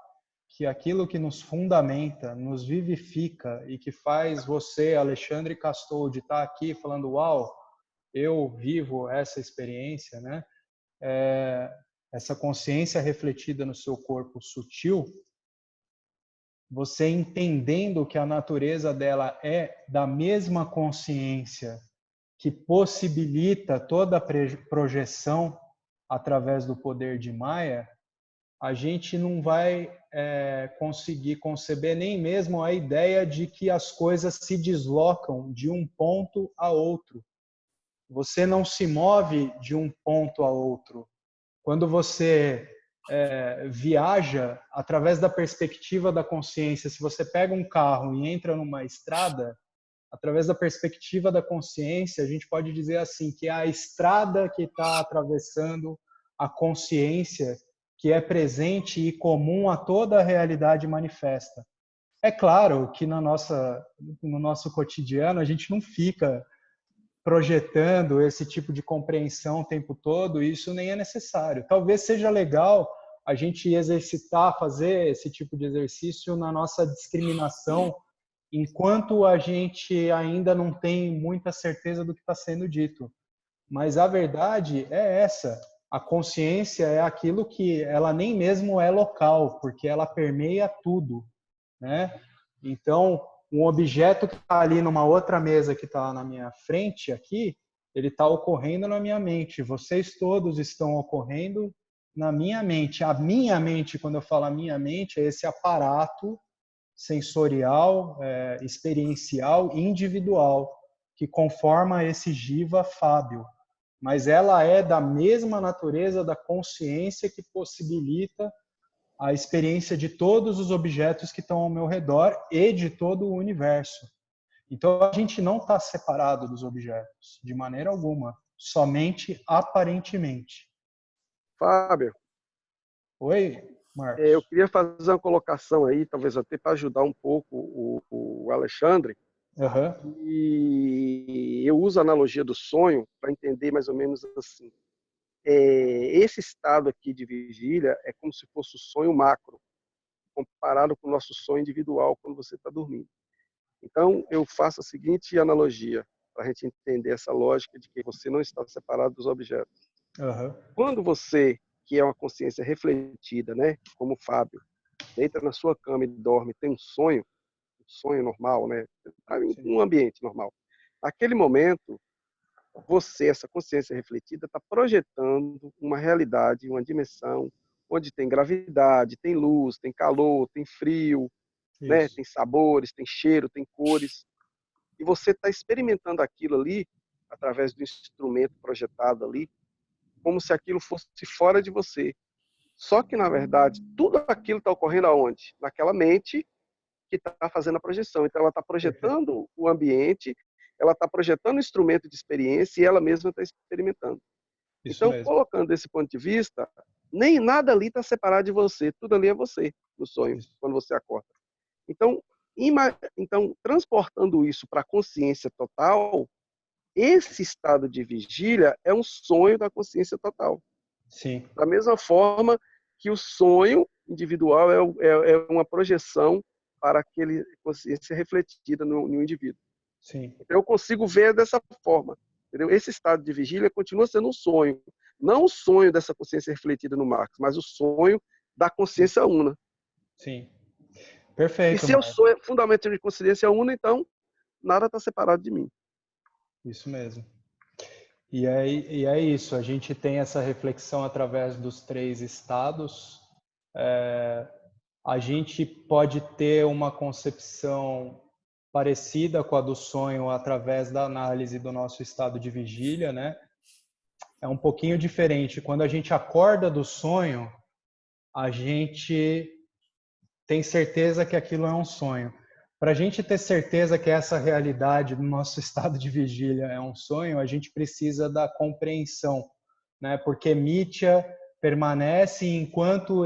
que aquilo que nos fundamenta, nos vivifica e que faz você, Alexandre Castoldi, estar aqui falando, uau, eu vivo essa experiência, né? Essa consciência refletida no seu corpo sutil, você entendendo que a natureza dela é da mesma consciência que possibilita toda a projeção através do poder de Maya, a gente não vai conseguir conceber nem mesmo a ideia de que as coisas se deslocam de um ponto a outro. Você não se move de um ponto a outro. Quando você viaja através da perspectiva da consciência, se você pega um carro e entra numa estrada, através da perspectiva da consciência, a gente pode dizer assim, que é a estrada que está atravessando a consciência que é presente e comum a toda a realidade manifesta. É claro que no nosso cotidiano a gente não fica projetando esse tipo de compreensão o tempo todo, e isso nem é necessário. Talvez seja legal a gente exercitar, fazer esse tipo de exercício na nossa discriminação, enquanto a gente ainda não tem muita certeza do que está sendo dito. Mas a verdade é essa. A consciência é aquilo que ela nem mesmo é local, porque ela permeia tudo, né? Então, um objeto que está ali numa outra mesa que está na minha frente aqui, ele está ocorrendo na minha mente. Vocês todos estão ocorrendo na minha mente. A minha mente, quando eu falo a minha mente, é esse aparato sensorial, experiencial, individual, que conforma esse Jiva Fábio. Mas ela é da mesma natureza da consciência que possibilita a experiência de todos os objetos que estão ao meu redor e de todo o universo. Então, a gente não está separado dos objetos, de maneira alguma, somente aparentemente. Fábio. Oi, Marcos. Eu queria fazer uma colocação aí, talvez até para ajudar um pouco o Alexandre. Uhum. E eu uso a analogia do sonho para entender mais ou menos assim. Esse estado aqui de vigília é como se fosse o sonho macro, comparado com o nosso sonho individual quando você está dormindo. Então, eu faço a seguinte analogia, para a gente entender essa lógica de que você não está separado dos objetos. Uhum. Quando você, que é uma consciência refletida, né, como o Fábio, deita na sua cama e dorme, tem um sonho normal, né, está em um ambiente normal. Naquele momento, você, essa consciência refletida, está projetando uma realidade, uma dimensão, onde tem gravidade, tem luz, tem calor, tem frio, né? Isso. Tem sabores, tem cheiro, tem cores. E você está experimentando aquilo ali, através do instrumento projetado ali, como se aquilo fosse fora de você. Só que, na verdade, tudo aquilo está ocorrendo aonde? Naquela mente que está fazendo a projeção. Então, ela está Perfeito. projetando o ambiente, ela está projetando o instrumento de experiência e ela mesma está experimentando. Isso Então, mesmo. colocando desse ponto de vista, nem nada ali está separado de você, tudo ali é você, no sonho, Isso. quando você acorda. Então, transportando isso para a consciência total, esse estado de vigília é um sonho da consciência total. Sim. Da mesma forma que o sonho individual é uma projeção para aquele consciência refletida no indivíduo. Sim. Então, eu consigo ver dessa forma. Entendeu? Esse estado de vigília continua sendo um sonho. Não o sonho dessa consciência refletida no Marx, mas o sonho da consciência una. Sim. E Perfeito, se eu Marcos. sou fundamento de consciência una, então nada está separado de mim. Isso mesmo. E é isso, a gente tem essa reflexão através dos 3 estados. A gente pode ter uma concepção parecida com a do sonho através da análise do nosso estado de vigília, né? É um pouquinho diferente. Quando a gente acorda do sonho, a gente tem certeza que aquilo é um sonho. Para a gente ter certeza que essa realidade do nosso estado de vigília é um sonho, a gente precisa da compreensão, né? Porque Mitya permanece enquanto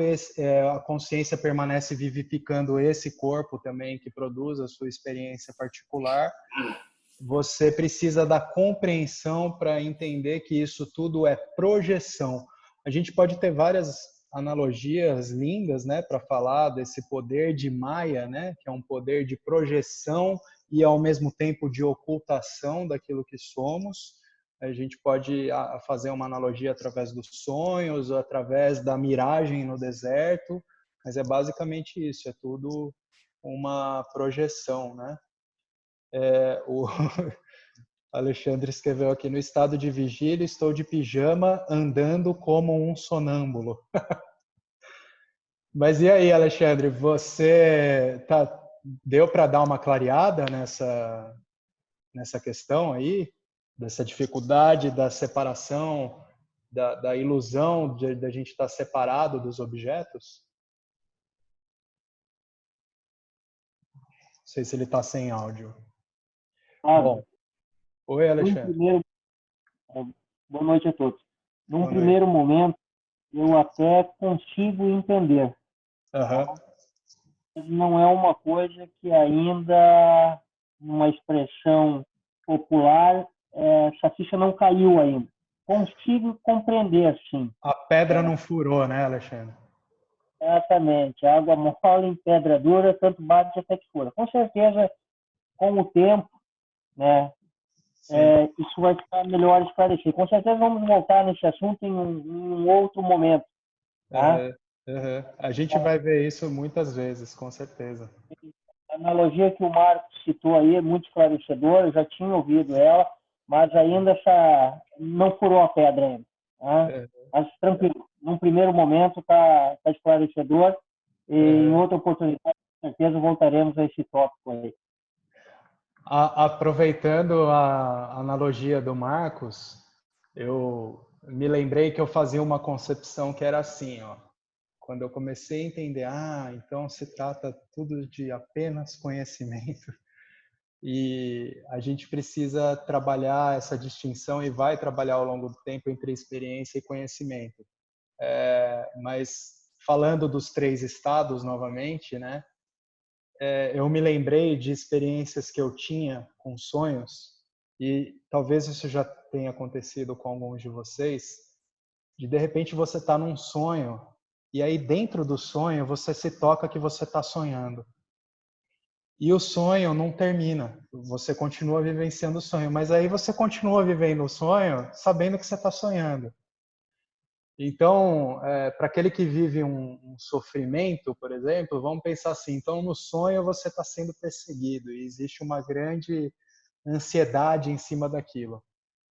a consciência permanece vivificando esse corpo também que produz a sua experiência particular. Você precisa da compreensão para entender que isso tudo é projeção. A gente pode ter várias analogias lindas, né, para falar desse poder de Maya, né, que é um poder de projeção e ao mesmo tempo de ocultação daquilo que somos. A gente pode fazer uma analogia através dos sonhos, através da miragem no deserto, mas é basicamente isso, é tudo uma projeção, né? O Alexandre escreveu aqui: no estado de vigília, estou de pijama, andando como um sonâmbulo. Mas e aí, Alexandre, deu para dar uma clareada nessa questão aí, dessa dificuldade da separação, da ilusão de a gente estar separado dos objetos? Não sei se ele está sem áudio. Bom, oi, Alexandre. Boa noite a todos. Num Boa noite. primeiro momento, eu até consigo entender. Uhum. Não é uma coisa que ainda, numa expressão popular, essa ficha não caiu ainda. Consigo compreender, sim. A pedra não furou, né, Alexandre? Exatamente. A água mole em pedra dura, tanto bate até que fura. Com certeza, com o tempo, né, isso vai ficar melhor esclarecido. Com certeza vamos voltar nesse assunto em um outro momento. Tá? A gente vai ver isso muitas vezes, com certeza. A analogia que o Marcos citou aí é muito esclarecedora, eu já tinha ouvido ela, mas ainda não furou a pedra ainda. Tá? Mas tranquilo, num primeiro momento está esclarecedor e em outra oportunidade, com certeza, voltaremos a esse tópico aí. Aproveitando a analogia do Marcos, eu me lembrei que eu fazia uma concepção que era assim, ó. Quando eu comecei a entender, então se trata tudo de apenas conhecimento e a gente precisa trabalhar essa distinção e vai trabalhar ao longo do tempo entre experiência e conhecimento. Mas falando dos 3 estados novamente, né? Eu me lembrei de experiências que eu tinha com sonhos, e talvez isso já tenha acontecido com alguns de vocês, de repente você está num sonho, e aí dentro do sonho você se toca que você está sonhando. E o sonho não termina, você continua vivenciando o sonho, mas aí você continua vivendo o sonho sabendo que você está sonhando. Então, para aquele que vive um sofrimento, por exemplo, vamos pensar assim, então no sonho você está sendo perseguido e existe uma grande ansiedade em cima daquilo.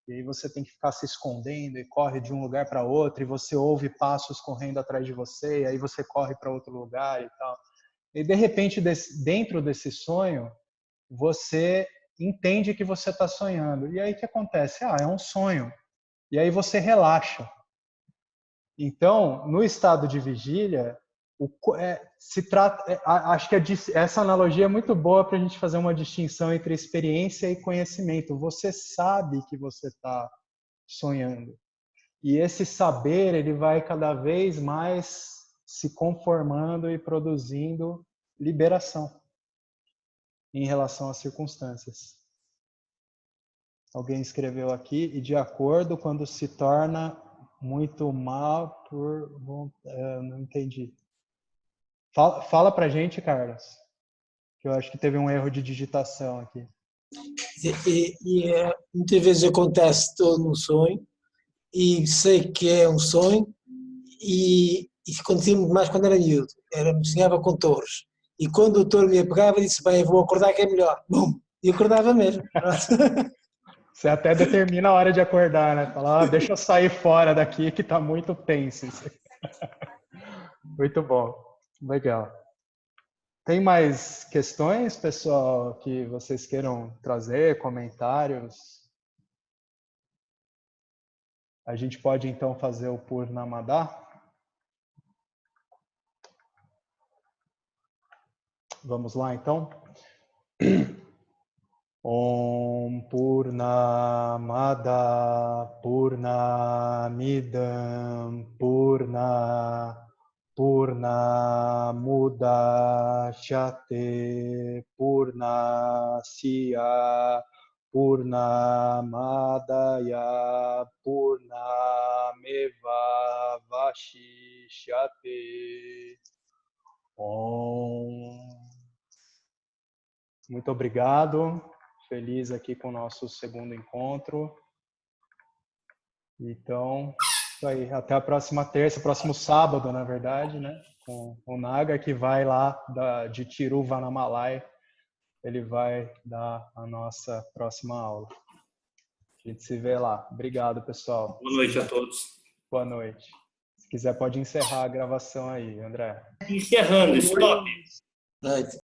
E aí você tem que ficar se escondendo e corre de um lugar para outro e você ouve passos correndo atrás de você e aí você corre para outro lugar e tal. E de repente, dentro desse sonho, você entende que você está sonhando. E aí o que acontece? É um sonho. E aí você relaxa. Então, no estado de vigília, se trata, acho que essa analogia é muito boa para a gente fazer uma distinção entre experiência e conhecimento. Você sabe que você está sonhando. E esse saber, ele vai cada vez mais se conformando e produzindo liberação em relação às circunstâncias. Alguém escreveu aqui, e de acordo quando se torna muito mal por... não entendi. Fala pra gente, Carlos, que eu acho que teve um erro de digitação aqui. Muitas vezes acontece, estou num sonho e sei que é um sonho e acontecia muito mais quando era miúdo. Sonhava com touros. E quando o touro me apegava, disse, bem, vou acordar que é melhor. Bum! E acordava mesmo. Você até determina a hora de acordar, né? Fala, deixa eu sair fora daqui que tá muito tenso. Muito bom. Legal. Tem mais questões, pessoal, que vocês queiram trazer, comentários? A gente pode, então, fazer o Purnamada? Vamos lá, então? Om Purnamada Purnamidam Purnamudachyate Purnasya Purnamadaya Purnameva Vashishyate. Muito obrigado. Feliz aqui com o nosso segundo encontro. Então, isso aí. Até a próxima terça, próximo sábado, na verdade, né? Com o Naga, que vai lá de Tiruvannamalai. Ele vai dar a nossa próxima aula. A gente se vê lá. Obrigado, pessoal. Boa noite a todos. Boa noite. Se quiser, pode encerrar a gravação aí, André. Encerrando, stop. Right.